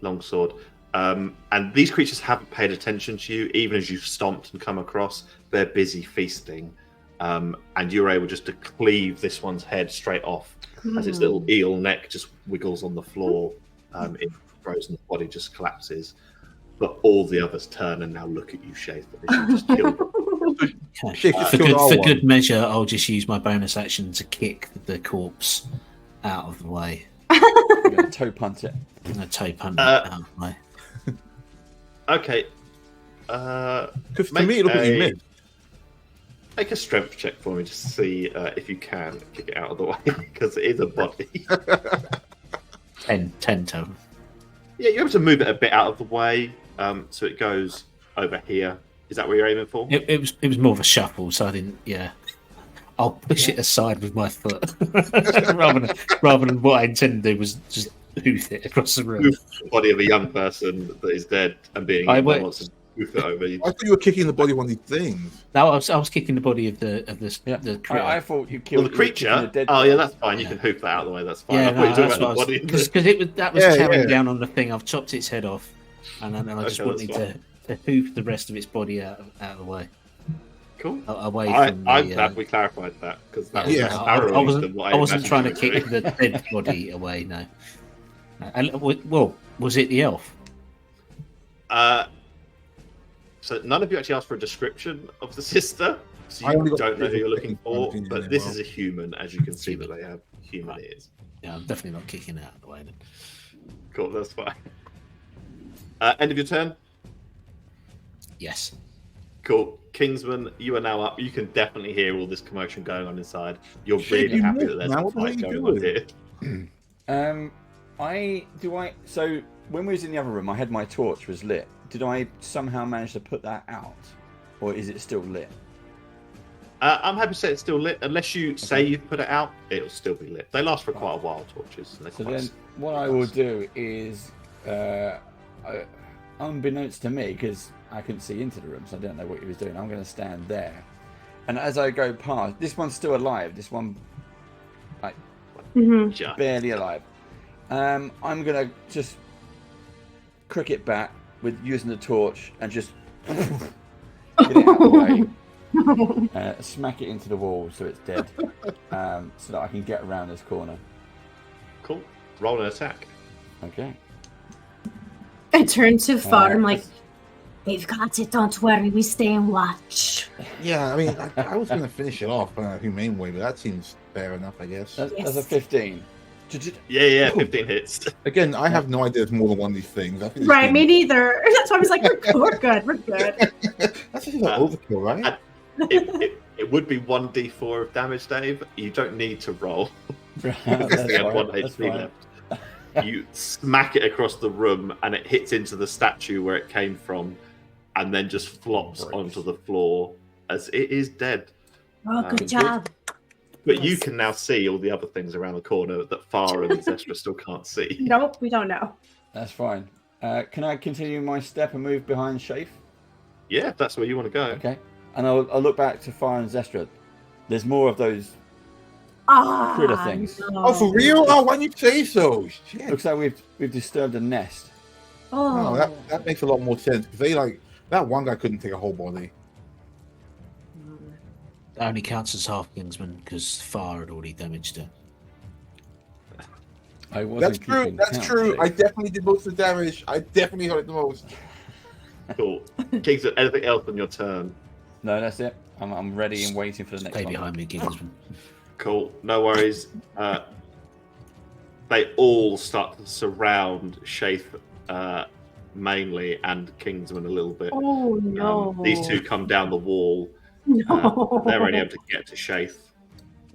Longsword. And these creatures haven't paid attention to you, even as you've stomped and come across. They're busy feasting, and you're able just to cleave this one's head straight off as its little eel neck just wiggles on the floor. It grows and the body just collapses. But all the others turn and now look at you, Shafe, as you just killed them. Okay. Shit, For killed our for one. good measure, I'll just use my bonus action to kick the corpse out of the way. I'm going to toe punt it. I'm going to toe punt it out of the way. Okay. Because to Make me, it looked like he a- missed. Make a strength check for me just to see if you can kick it out of the way, because it is a body. 10 total. Yeah, you're able to move it a bit out of the way, so it goes over here. Is that what you're aiming for? It was more of a shuffle, so I didn't. Yeah, I'll push it aside with my foot rather than what I intended to do was just hoof it across the room. Move the body of a young person that is dead and being I eaten went- wants to hoof it over you. I thought you were kicking the body of one of these things. No, I was kicking the body of the creature. I thought you Well, killed the you were kicking creature. the dead Oh, yeah, body. that's fine. You can hoof that out of the way. That's fine. Yeah, I thought no, you were that's talking what I about the was body. because that was Yeah, carrying yeah. down on the thing. I've chopped its head off, and then I just Okay, wanted that's to hoof the rest of its body out of the way, Cool. away I'm from the. glad we clarified that because that was Yeah. less I harrowing wasn't. than what I wasn't trying to imagined you kick were the dead body away. No. And well, was it the elf? doing. So none of you actually asked for a description of the sister, so I you only got don't know who you're looking for. opinion But as this well. is a human, as you can see that they have human Right. ears. Yeah, I'm definitely not kicking it out of the way. Then. Cool, that's fine. End of your turn. Yes. Cool. Kingsman, you are now up. You can definitely hear all this commotion going on inside. You're Shit, really you happy missed, that there's man. a What the hell fight are you going on doing? here. So when we was in the other room, I had my torch was lit. Did I somehow manage to put that out, or is it still lit? I'm happy to say it's still lit. Unless you say you've put it out, it'll still be lit. They last for quite a while, torches. And they're So quite then, what I will do is, unbeknownst to me, because I couldn't see into the room, so I don't know what he was doing. I'm going to stand there, and as I go past, this one's still alive. This one Mhm. just- barely alive. I'm going to just crick it back with using the torch and just get it out of the way. Smack it into the wall so it's dead, so that I can get around this corner. Cool. Roll an attack. Okay. I turn to Far. I'm Uh, like, we've got it. Don't worry. We stay and watch. Yeah, I mean, I was going to finish it off in a humane way, but that seems fair enough, I guess. That's a Yes. 15. Yeah, 15 hits. Again, I have no idea there's more than one of these things. I think this Right, game- me neither. That's why I was like, we're good. We're good. That's just like overkill, right? It would be 1d4 of damage, Dave. You don't need to roll. That's They have fine, 1 that's HP fine. left. You smack it across the room, and it hits into the statue where it came from, and then just flops Breaks. onto the floor as it is dead. Oh, good Good. job. But you can now see all the other things around the corner that Far and Zestra still can't see. Nope, we don't know. That's fine. Can I continue my step and move behind Shafe? Yeah, if that's where you want to go. Okay. And I'll look back to Fire and Zestra. There's more of those. Ah, Critter things. no. Oh, for real? Oh, why didn't you say so? Shit. Looks like we've disturbed a nest. Oh, Oh, that makes a lot more sense because they like that one guy couldn't take a whole body. That only counts as half Kingsman because Far had already damaged her. I wasn't That's true. keeping That's count, true. Shafe. I definitely did most of the damage. I definitely hurt it the most. Cool. Kingsman, anything else on your turn? No, that's it. I'm ready and waiting for the next Stay one. behind me, Kingsman. Cool. No worries. They all start to surround Shafe mainly and Kingsman a little bit. oh no. These two come down the wall. No. They're only able to get to Shafe.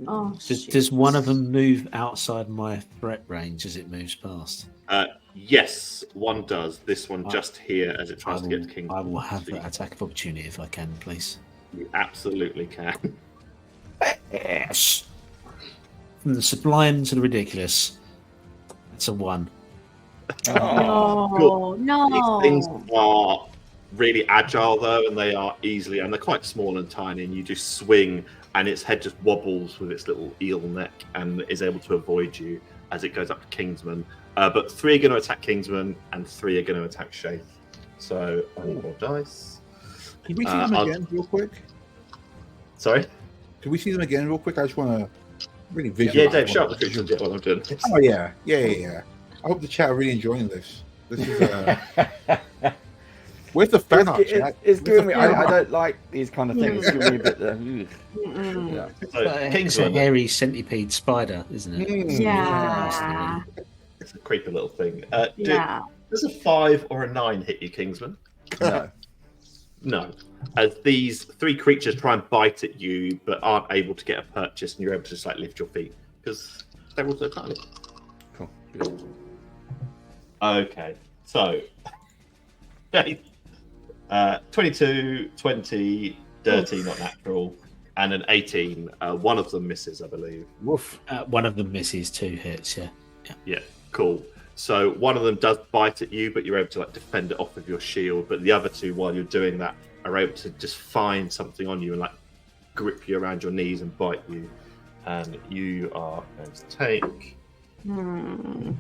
Oh, Does one of them move outside my threat range as it moves past? Yes, one does. This one Ah. just here as it I tries to get to will, Kingsman. I will have an attack of opportunity if I can, please. You absolutely can. Yes. From the sublime to the ridiculous. It's a 1. Oh, No, Cool. no. These things are really agile though, and they are easily, and they're quite small and tiny. And you just swing, and its head just wobbles with its little eel neck, and is able to avoid you as it goes up to Kingsman. But 3 are going to attack Kingsman, and 3 are going to attack Shafe. So I need more dice. Can we see them again real quick? Sorry. Can we see them again real quick? I just want to really Yeah, visualize. Dave, show up the creatures. Yeah, what I'm doing. Oh yeah. I hope the chat are really enjoying this. This is where's the fan art, chat? It's giving me. Where's the I fan don't like these kind of things. It's giving me a bit. Mm-mm. Yeah. So It's a Kingsman, hairy centipede spider, isn't it? Yeah. it's a creepy little thing. Yeah. Does a 5 or a 9 hit you, Kingsman? No. No. As these 3 creatures try and bite at you, but aren't able to get a purchase, and you're able to just like lift your feet because they're also tiny. Cool. Good. Okay, so 22, 20, dirty, not natural, and an 18. One of them misses, I believe. Woof. One of them misses 2 hits, yeah. Yeah, cool. So one of them does bite at you, but you're able to like defend it off with your shield. But the other 2, while you're doing that, are able to just find something on you and like grip you around your knees and bite you. And you are going to take Hmm.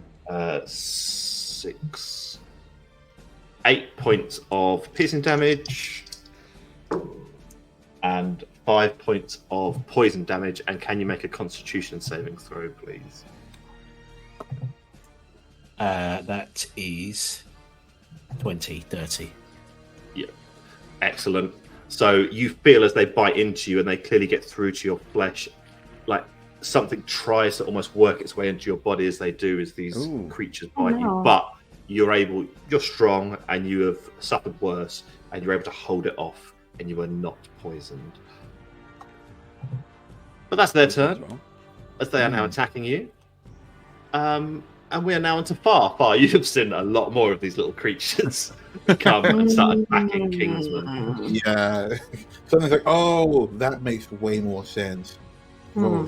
8 points of piercing damage and 5 points of poison damage. And can you make a Constitution saving throw, please? That is 20, dirty. Excellent. So you feel as they bite into you and they clearly get through to your flesh, like something tries to almost work its way into your body as they do as these Ooh. creatures Oh, bite no. you. But you're strong and you have suffered worse and you're able to hold it off and you are not poisoned. But that's their turn as they are now attacking you. And we are now into Far. Far, you have seen a lot more of these little creatures come and start attacking Kingsman. Yeah. Something's like, oh, that makes way more sense. Hmm.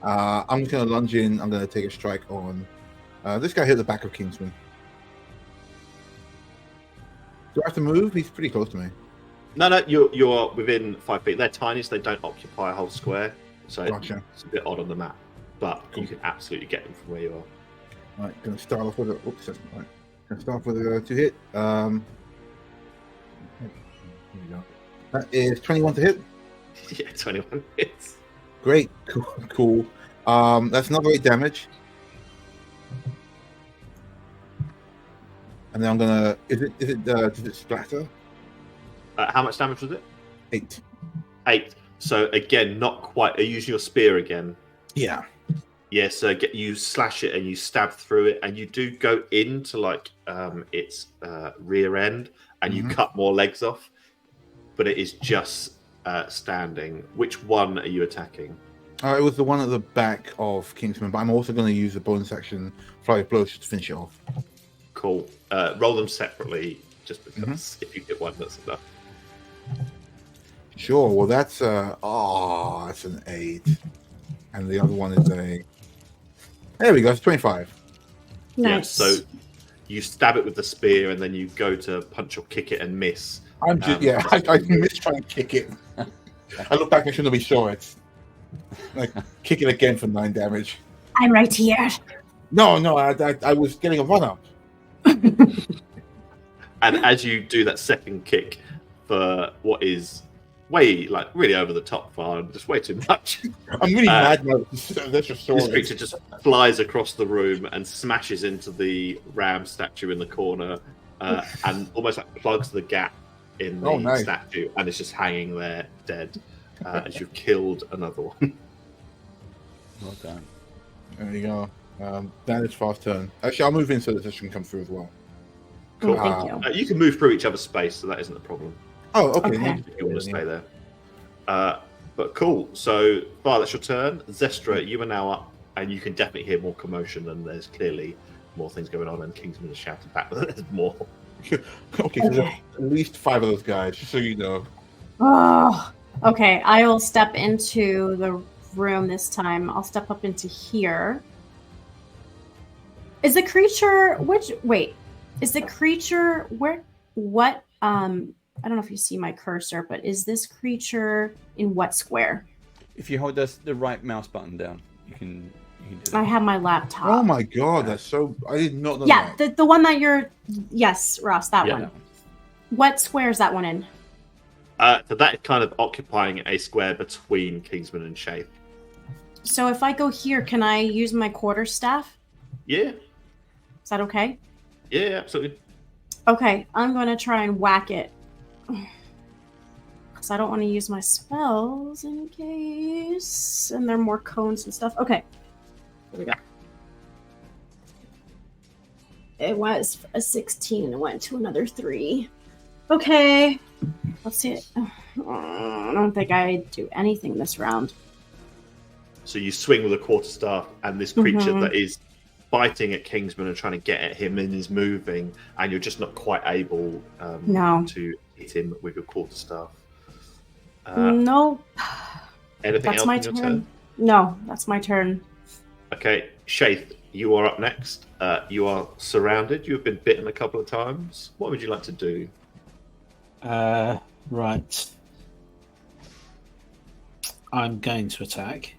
I'm just gonna lunge in. I'm gonna take a strike on this guy. Hit the back of Kingsman. Do I have to move? He's pretty close to me. No, you're within 5 feet. They're tiny, so they don't occupy a whole square. So Gotcha. it's a bit odd on the map, but you can absolutely get them from where you are. All right, gonna start off with a. Oops, that's not right. Gonna start off with a 2 hit. Here we go. That is 21 to hit. Yeah, 21 hits. Great, cool. That's not great damage. And then I'm gonna. Does it splatter? How much damage was it? 8. 8. So again, not quite. Are you using your spear again? Yeah. Yeah. So you slash it and you stab through it, and you do go into like its rear end, and you cut more legs off. But it is just standing. Which one are you attacking? It was the one at the back of Kingsman, but I'm also going to use the bonus action Fly Blows just to finish it off. Cool. Roll them separately, just because if you get one, that's enough. Sure. Well, that's that's an 8, and the other one is a. There we go. It's 25. Nice. Yeah, so you stab it with the spear, and then you go to punch or kick it and miss. I'm just I missed trying to kick it. I look back, I shouldn't be sure it's like kick it again for 9 damage. I'm right here. No, I was getting a run up. And as you do that second kick for what is way, like, really over the top far, and just way too much. I'm really mad now. That's your sword. This creature just flies across the room and smashes into the ram statue in the corner, and almost like plugs the gap in the statue, and it's just hanging there dead as you've killed another one. Well done. There you go. That is fast turn. Actually, I'll move in so that this can come through as well. Cool. Thank you. You can move through each other's space, so that isn't a problem. Oh, okay. Okay. If you want to stay there. But cool. So, Bar, that's your turn. Zestra, you are now up, and you can definitely hear more commotion, and there's clearly more things going on, and Kingsman is shouting back, but there's more. Okay, so there's at least 5 of those guys, just so you know. Oh, okay. I will step into the room this time. I'll step up into here. Is the creature is the creature I don't know if you see my cursor, but is this creature in what square? If you hold the right mouse button down, you can do that. I have my laptop. Oh my god, that's so. I did not know Yeah, that. the one that you're. Yes, Ross, that Yeah, one. that one. What square is that one in? So that is kind of occupying a square between Kingsman and Shape. So if I go here, can I use my quarterstaff? Yeah, Is that okay? yeah, absolutely. Okay, I'm going to try and whack it. Because I don't want to use my spells in case. And there are more cones and stuff. Okay. Here we go. It was a 16 and it went to another 3. Okay. Let's see it. I don't think I do anything this round. So you swing with a quarterstaff, and this creature that is biting at Kingsman and trying to get at him and is moving, and you're just not quite able to hit him with your quarterstaff. Nope. Anything That's else my on your turn. turn? No, that's my turn. Okay, Shaith, you are up next. You are surrounded. You have been bitten a couple of times. What would you like to do? Right. I'm going to attack.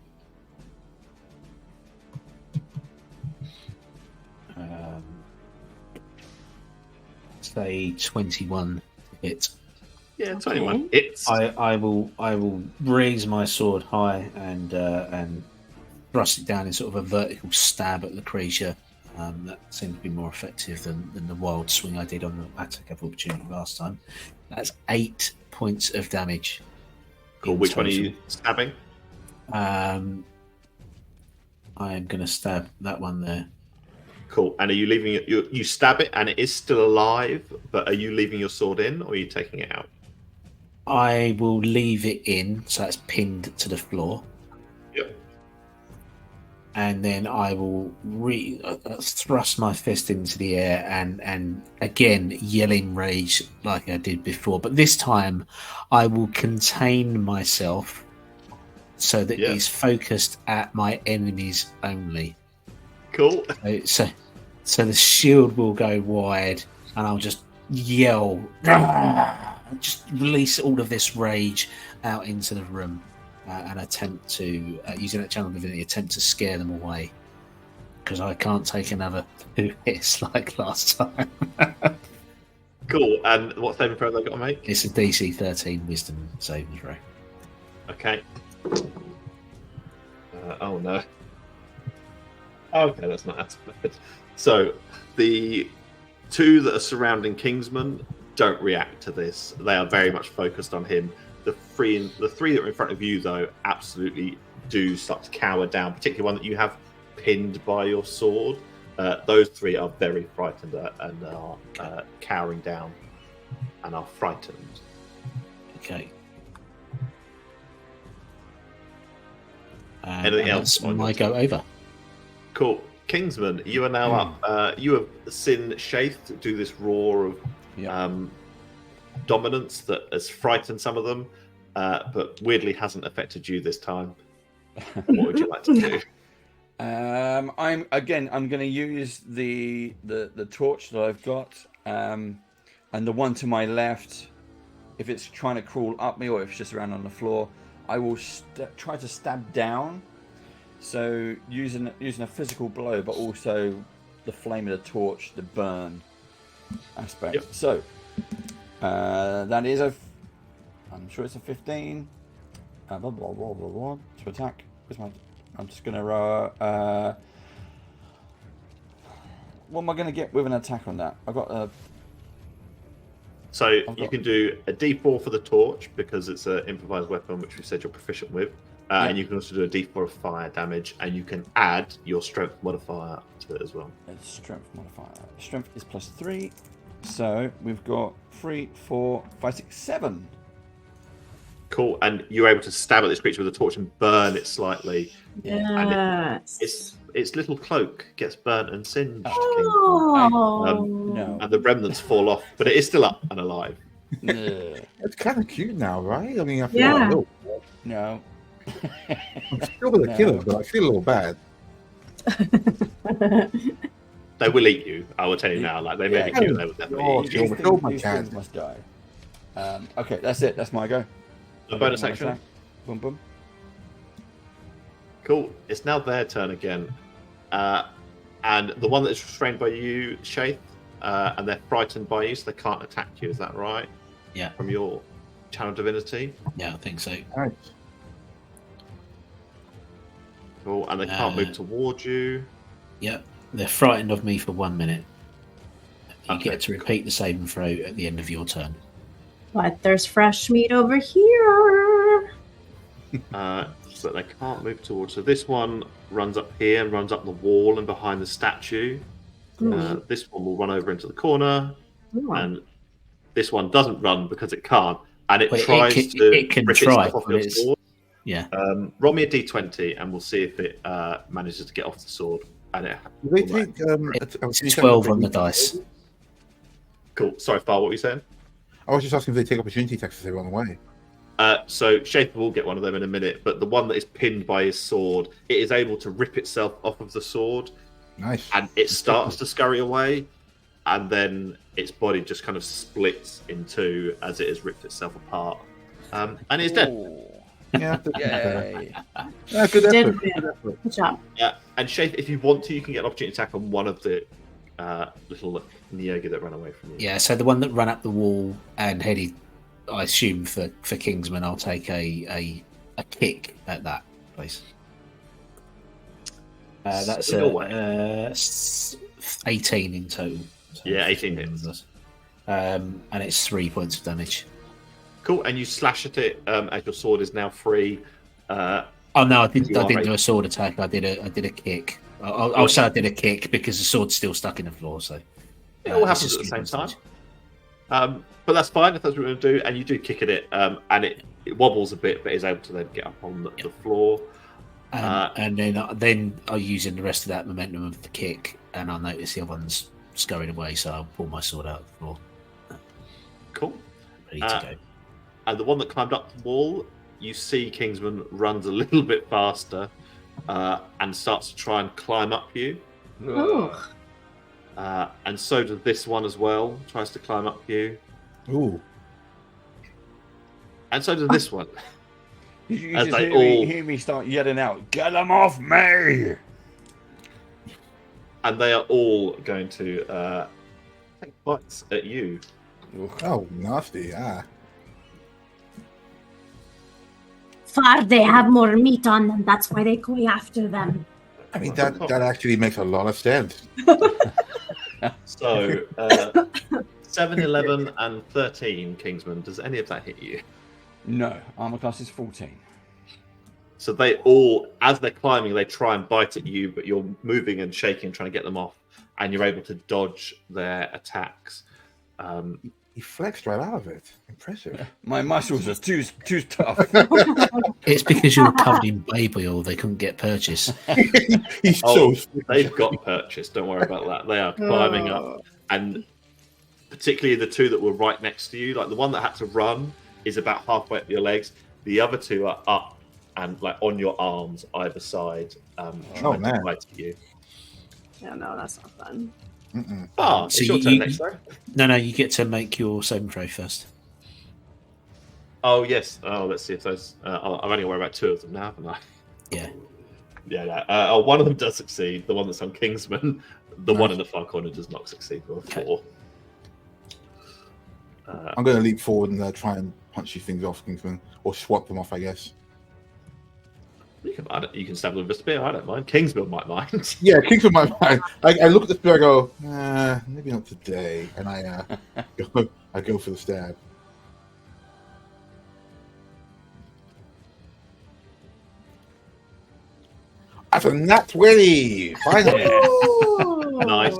Say 21 hit. Yeah, 21 hits. I will raise my sword high and thrust it down in sort of a vertical stab at the creature. That seemed to be more effective than the wild swing I did on the attack of opportunity last time. That's 8 points of damage. Cool. Which one are you stabbing? I am going to stab that one there. Cool. And are you leaving it? You stab it, and it is still alive. But are you leaving your sword in, or are you taking it out? I will leave it in, so it's pinned to the floor. Yep. And then I will thrust my fist into the air and again yell in rage like I did before. But this time I will contain myself so that it's focused at my enemies only. Cool. So the shield will go wide and I'll just yell, just release all of this rage out into the room. And attempt to, using that channel divinity, attempt to scare them away. Because I can't take another 2 hits like last time. Cool. And what saving throw have they got to make? It's a DC 13 wisdom saving throw. Okay. Oh no. Okay, that's not as bad. So, the 2 that are surrounding Kingsman don't react to this. They are very much focused on him. The 3 that are in front of you, though, absolutely do start to cower down, particularly one that you have pinned by your sword. Those 3 are very frightened and are cowering down and are frightened. Okay. Anything else That's on my your go over. Cool. Kingsman, you are now up. You have seen Shaith do this roar of dominance that has frightened some of them, but weirdly hasn't affected you this time. What would you like to do? I'm going to use the torch that I've got, and the one to my left. If it's trying to crawl up me or if it's just around on the floor, I will try to stab down. So using a physical blow, but also the flame of the torch, the burn aspect. Yep. So that is I'm sure it's a 15. To attack. I'm just gonna. What am I gonna get with an attack on that? I've got a. So you can do a D4 for the torch because it's an improvised weapon, which we said you're proficient with. And you can also do a D4 of fire damage, and you can add your strength modifier to it as well. It's strength modifier. Strength is +3. So we've got 3, 4, 5, 6, 7. Cool. And you're able to stab at this creature with a torch and burn it slightly. Yes. And its little cloak gets burnt and singed. Oh. No. And the remnants fall off, but it is still up and alive. It's kind of cute now, right? I mean, I feel Yeah. like a little, No. I'm still gonna kill it, but I feel a little bad. They will eat you. I will tell you now. Like they may be cute, they will definitely eat you. These things must die. Okay, that's it. That's my go. A bonus action. Boom, boom. Cool. It's now their turn again. And the one that's restrained by you, Shaith, and they're frightened by you, so they can't attack you. Is that right? Yeah. From your channel divinity? Yeah, I think so. Nice. Cool. And they can't move towards you. Yep. They're frightened of me for 1 minute. You Okay, get to repeat the saving throw at the end of your turn. But there's fresh meat over here. So they can't move towards. So this one runs up here and runs up the wall and behind the statue. This one will run over into the corner. Ooh. And this one doesn't run because it can't. And it Well, tries to it can rip try, itself off but your it's- sword. Yeah. Roll me a d20 and we'll see if it manages to get off the sword. And it Do they take It's 12 on the dice. Cool. Sorry, Far, what were you saying? I was just asking if they take opportunity attacks as they run away. So Shaper will get one of them in a minute, but the one that is pinned by his sword, it is able to rip itself off of the sword, Nice. and it starts to scurry away, and then its body just kind of splits in two as it has ripped itself apart, and it's dead. Ooh. Yeah. Yay. Yeah, good Did effort. win. Good effort. Good job. And Shaper, if you want to, you can get an opportunity attack on one of the little Nyogi that ran away from you. Yeah, so the one that ran up the wall and headed, I assume, for Kingsman, I'll take a kick at that place. That's Still 18 in total. So Yeah, 18 hits. And it's 3 points of damage. Cool, and you slash at it as your sword is now free. Oh no, I didn't You are do a sword attack. I did a kick. I'll say I did a kick because the sword's still stuck in the floor. So It all it's happens just at the same three time. But that's fine if that's what we're going to do. And you do kick at it, and it wobbles a bit, but is able to then get up on the floor. And then I'll use in the rest of that momentum of the kick, and I'll notice the other one's scurried away. So I'll pull my sword out of the floor, Cool. ready to go. And the one that climbed up the wall, you see Kingsman runs a little bit faster and starts to try and climb up you. Oh. And so does this one as well, tries to climb up you. Ooh. And so does this one. You As just they hear me start yelling out, "Get them off me!" And they are all going to take bites at you. Oh, nasty. Ah. Far, they have more meat on them. That's why they go after them. I mean, that actually makes a lot of sense. So, 7, 11, and 13, Kingsman. Does any of that hit you? No, armor class is 14. So they all, as they're climbing, they try and bite at you, but you're moving and shaking, trying to get them off, and you're able to dodge their attacks. He flexed right out of it. Impressive. My muscles are too tough. It's because you were covered in baby oil; they couldn't get purchase. He's Oh, so they've got purchased. Don't worry about that. They are climbing up, and particularly the two that were right next to you, like the one that had to run is about halfway up your legs. The other two are up and like on your arms either side, trying man. to bite at you. Yeah, no, that's not fun. Mm-mm. Ah, So it's your turn next, though. No, you get to make your saving throw first. Oh yes. Oh, let's see if those. I've only worried about two of them now, haven't I? Yeah. Yeah. One of them does succeed. The one that's on Kingsman. The one in the far corner does not succeed. With a 4. I'm going to leap forward and try and punch these things off, Kingsman, or swap them off, I guess. You can stab them with a spear. I don't mind. Kingsman might mind. Yeah, Kingsman might mind. I look at the spear, I go, maybe not today, and I go for the stab. That's a nat 20! Finally! Nice.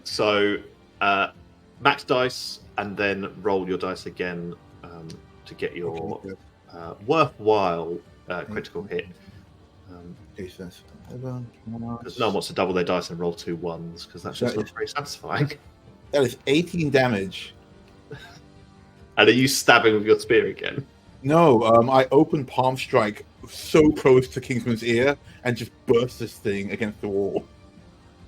So, max dice, and then roll your dice again to get your worthwhile critical hit. Because no one wants to double their dice and roll 2 1s, because that's just not very satisfying. That is 18 damage. And are you stabbing with your spear again? No, I open palm strike so close to Kingsman's ear and just burst this thing against the wall.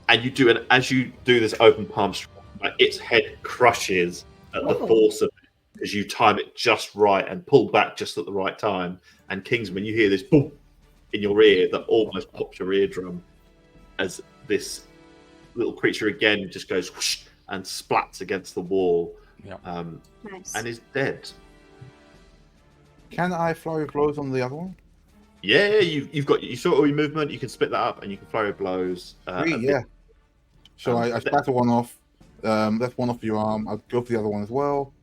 And you do, and as you do this open palm strike, like, its head crushes at the force of it because you time it just right and pull back just at the right time. And Kingsman, you hear this boom in your ear that almost pops your eardrum as this little creature again just goes whoosh and splats against the wall, Nice. and is dead. Can I flurry blows on the other one? Yeah, you saw all your movement. You can split that up, and you can flurry blows. Yeah. So I spatter one off. That's one off your arm. I'll go for the other one as well.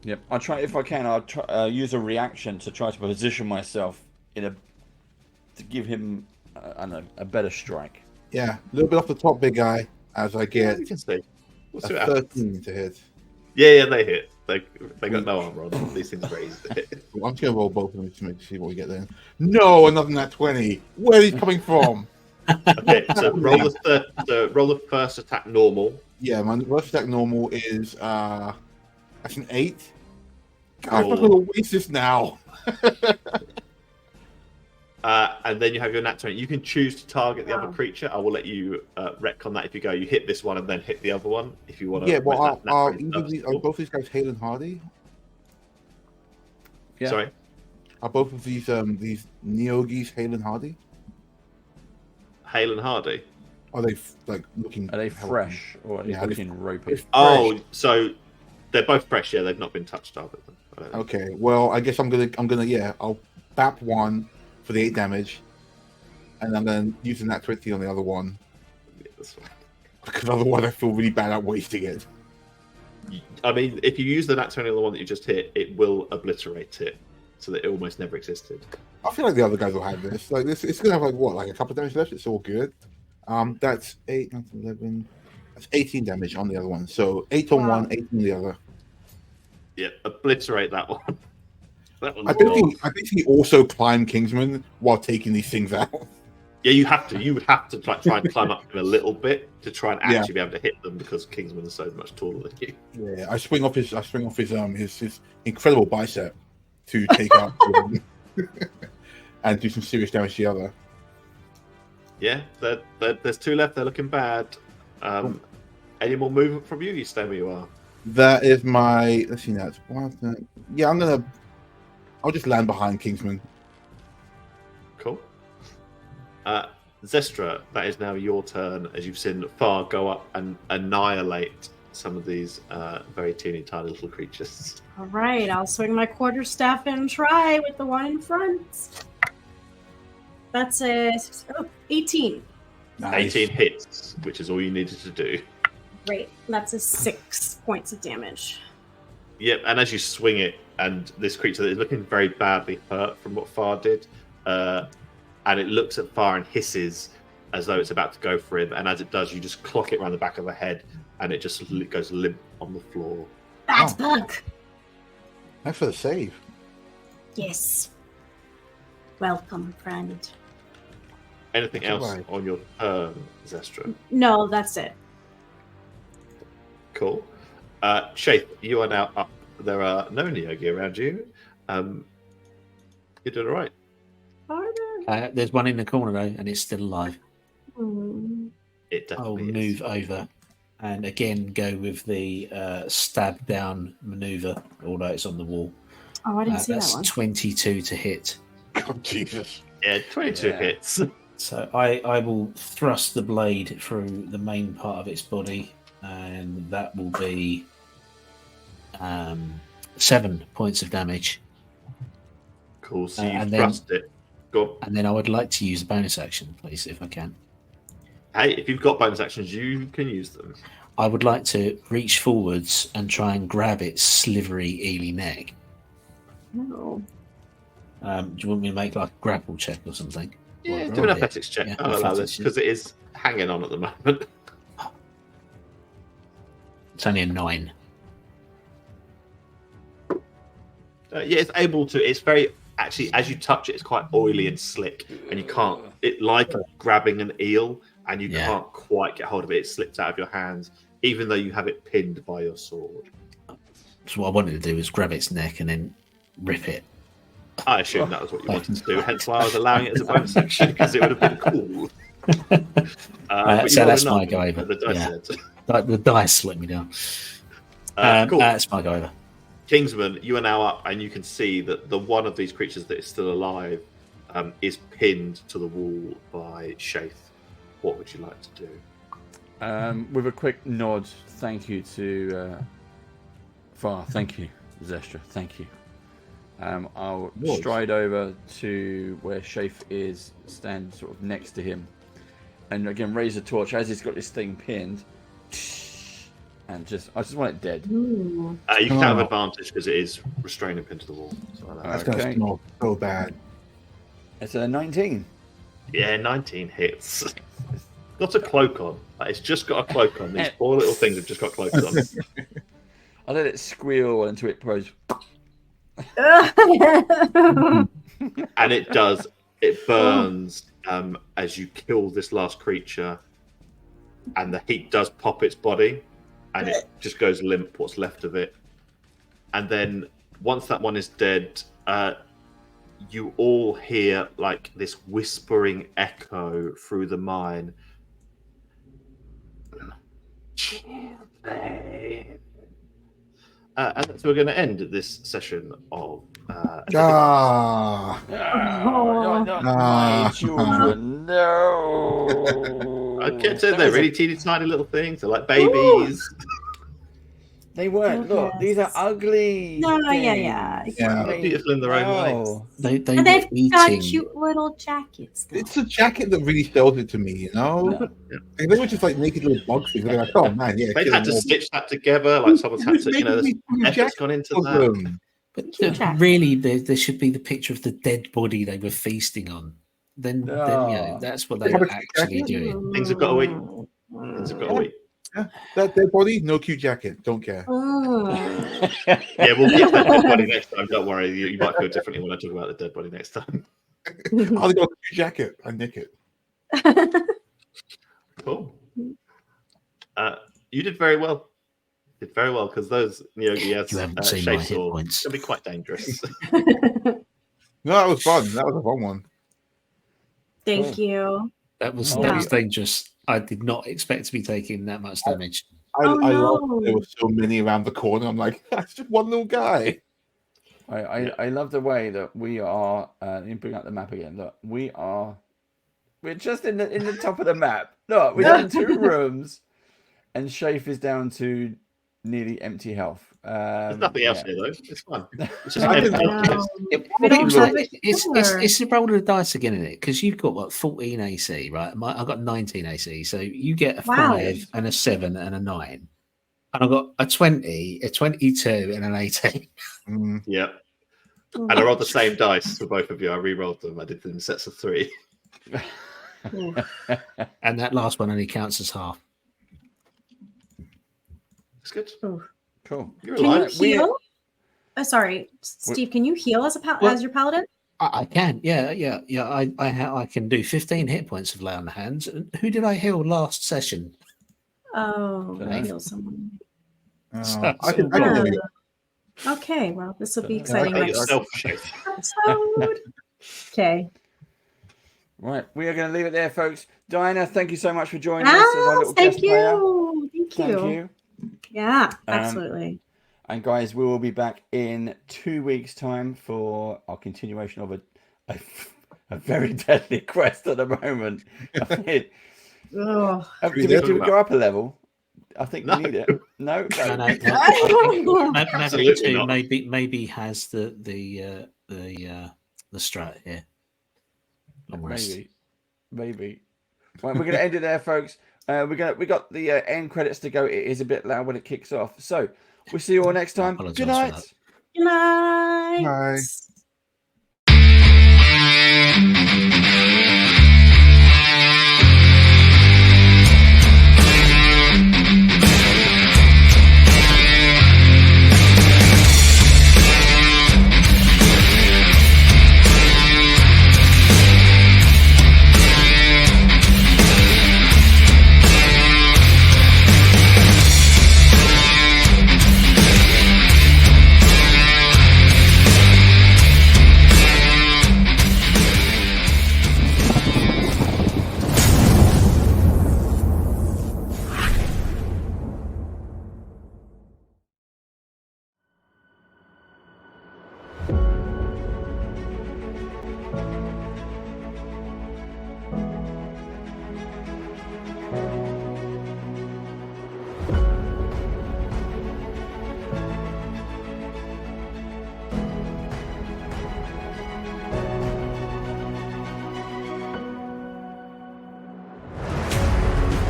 Yep. I'll try if I can. I'll try, use a reaction to try to position myself to give him I don't know, a better strike. Yeah, a little bit off the top, big guy. As I get you can see. We'll see a what happens. 13 to hit. Yeah, they hit. They got no armor on them. These things are easy to hit. Well, I'm just gonna roll both of them to see what we get then. No, another nat 20. Where are these coming from? Okay, so roll the first attack normal. Yeah, my first attack normal is that's an 8. God, I'm Cool. not gonna waste this now. And then you have your nat 20. You can choose to target the other creature. I will let you wreck on that if you go. You hit this one and then hit the other one if you want to. Yeah, well, are Are both these guys Hale and Hardy? Yeah. Sorry. Are both of these Neogis Hale and Hardy? Hale and Hardy. Are they like looking? Are they fresh or are they Yeah, looking ropey? Oh, so they're both fresh. Yeah, they've not been touched up. Okay, well, I guess I'm gonna I'll bap one for the 8 damage, and I'm gonna use the nat 20 on the other one Yeah, that's fine. because otherwise I feel really bad at wasting it. I mean, if you use the nat 20 on the one that you just hit, it will obliterate it so that it almost never existed. I feel like the other guys will have this. Like this, it's gonna have like a couple of damage left. It's all good. That's 8, 9, 11. That's 18 damage on the other one. So 8 on one, 8 on the other. Yeah, obliterate that one. That one's I gone. basically also climb Kingsman while taking these things out. Yeah, you have to. You would have to try and climb up him a little bit to try and actually be able to hit them because Kingsman is so much taller than you. Yeah, I swing off his incredible bicep to take out one and do some serious damage to the other. Yeah, there's 2 left. They're looking bad. Any more movement from you? You stay where you are. That is my. Let's see now. It's one. Yeah, I'll just land behind Kingsman. Cool. Zestra, that is now your turn as you've seen Far go up and annihilate some of these very teeny tiny little creatures. All right, I'll swing my quarterstaff and try with the one in front. That's a 18. Nice. 18 hits, which is all you needed to do. Great. That's a 6 points of damage. Yep, and as you swing it, and this creature that is looking very badly hurt from what Far did, and it looks at Far and hisses as though it's about to go for him, and as it does, you just clock it around the back of the head, and it just goes limp on the floor. Bad Oh. bug. Thanks for the save. Yes. Welcome, friend. Anything That's else alright. on your turn, Zestra? No, that's it. Cool. Shape, you are now up. There are no Neogi around you. You're doing all right. There's one in the corner though, and it's still alive. It I'll definitely is. move over and again go with the stab down maneuver, although it's on the wall. Oh, I didn't see that That's one. 22 to hit. Oh, Jesus. Yeah, 22 Yeah. hits. So I will thrust the blade through the main part of its body, and that will be 7 points of damage. Cool. So you and then- thrust it. Go on. And then I would like to use a bonus action, please, if I can. Hey, if you've got bonus actions, you can use them. I would like to reach forwards and try and grab its slivery, eely neck. No. Do you want me to make like a grapple check or something? Yeah, Or do an grab it? athletics check. Yeah, I'll allow this athletics, because it is hanging on at the moment. It's only a 9. Yeah, it's able to. It's very actually as you touch it, it's quite oily and slick, and you can't. It like grabbing an eel, and you Yeah. can't quite get hold of it. It slips out of your hands, even though you have it pinned by your sword. So what I wanted to do was grab its neck and then rip it. I assume that was what you wanted to do, hence why I was allowing it as a bonus action because it would have been cool. But you So rolled that's a my nine, go over. the dice Yeah. said. Like the dice let me down. Cool. That's my go over. Kingsman, you are now up, and you can see that the one of these creatures that is still alive is pinned to the wall by Shaith. What would you like to do? With a quick nod, thank you to Far. Thank you, Zestra. Thank you. I'll Yes. stride over to where Shafe is, stand sort of next to him, and again raise a torch as he's got this thing pinned, and I just want it dead. Ooh. You can have Oh. advantage because it is restrained and pinned to the wall. So I know. That's going to Okay. smell so bad. It's a 19. Yeah, 19 hits. Got a cloak on. Like, it's just got a cloak on. These poor little things have just got cloaks on. I let it squeal until it goes. And it does. It burns as you kill this last creature, and the heat does pop its body, and it just goes limp. What's left of it, and then once that one is dead, you all hear like this whispering echo through the mine. And so we're going to end this session of. Ah, Not my Ah. children, no. I get to That they're was a- really teeny tiny little things. They're like babies. They weren't. Look, these are ugly. No, yeah, things. yeah. Yeah. They're beautiful in their own way. No. They And were they've got eating. cute little jackets. Though. it's the jacket that really sells it to me, you know? No. Like, they were just like naked little bug things. They're like, oh man, yeah. They've kill had to them all. stitch that together. Like someone's had to, there's Making me effort's jacket gone into of that. them. But Jack. really, there should be the picture of the dead body they were feasting on. Then that's what they Have were a actually jacket? doing. Things have got away. Things have got away. That dead body, no cute jacket. Don't care. Yeah, we'll get to that dead body next time. Don't worry. You might feel differently when I talk about the dead body next time. I'll go cute jacket. I nick it. Cool. You did very well. Did very well because those Neogi You haven't seen my shape hit sword points. can be quite dangerous. No, that was fun. That was a fun one. Thank you. That was Oh, that yeah. was dangerous. I did not expect to be taking that much damage. I Oh, love no. there were so many around the corner. I'm like, that's just one little guy. I love the way that we are. Let me bring up the map again. Look, we're just in the top of the map. Look, we're in 2 rooms, and Shafe is down to nearly empty health. There's nothing else here though. It's fun. It's just I empty. didn't- But don't also, like it's a roll of the dice again, isn't it? Because you've got what 14 AC, right? I've got 19 AC, so you get a Wow. 5 and a 7 and a 9, and I've got a 20, a 22, and an 18. Mm. Yeah. And I rolled the same dice for both of you. I re-rolled them. I did them in sets of 3. And that last one only counts as half. It's good. Ooh. Cool. You're Can you alive. heal? Oh, sorry, Steve. Can you heal as as your paladin? I can. Yeah. I can do 15 hit points of lay on the hands. Who did I heal last session? Oh, Dunno. heal someone. I can do it. Okay, well, this will be Yeah, exciting Hey, next yourself, Shade. episode. Okay. Right, we are going to leave it there, folks. Diana, thank you so much for joining us as our little Thank guest player. you. Thank you. Thank you. Yeah, absolutely. And guys, we will be back in 2 weeks' time for our continuation of a very deadly quest at the moment. Oh. Do we go up a level? I think No. we need it. No, No, no. Maverick Absolutely 2 not. maybe has the strat here. Long rest. Maybe. Right, we're going to end it there, folks. We got the end credits to go. It is a bit loud when it kicks off. So we'll see you all next time. apologise Good for night. that. Good night. Bye.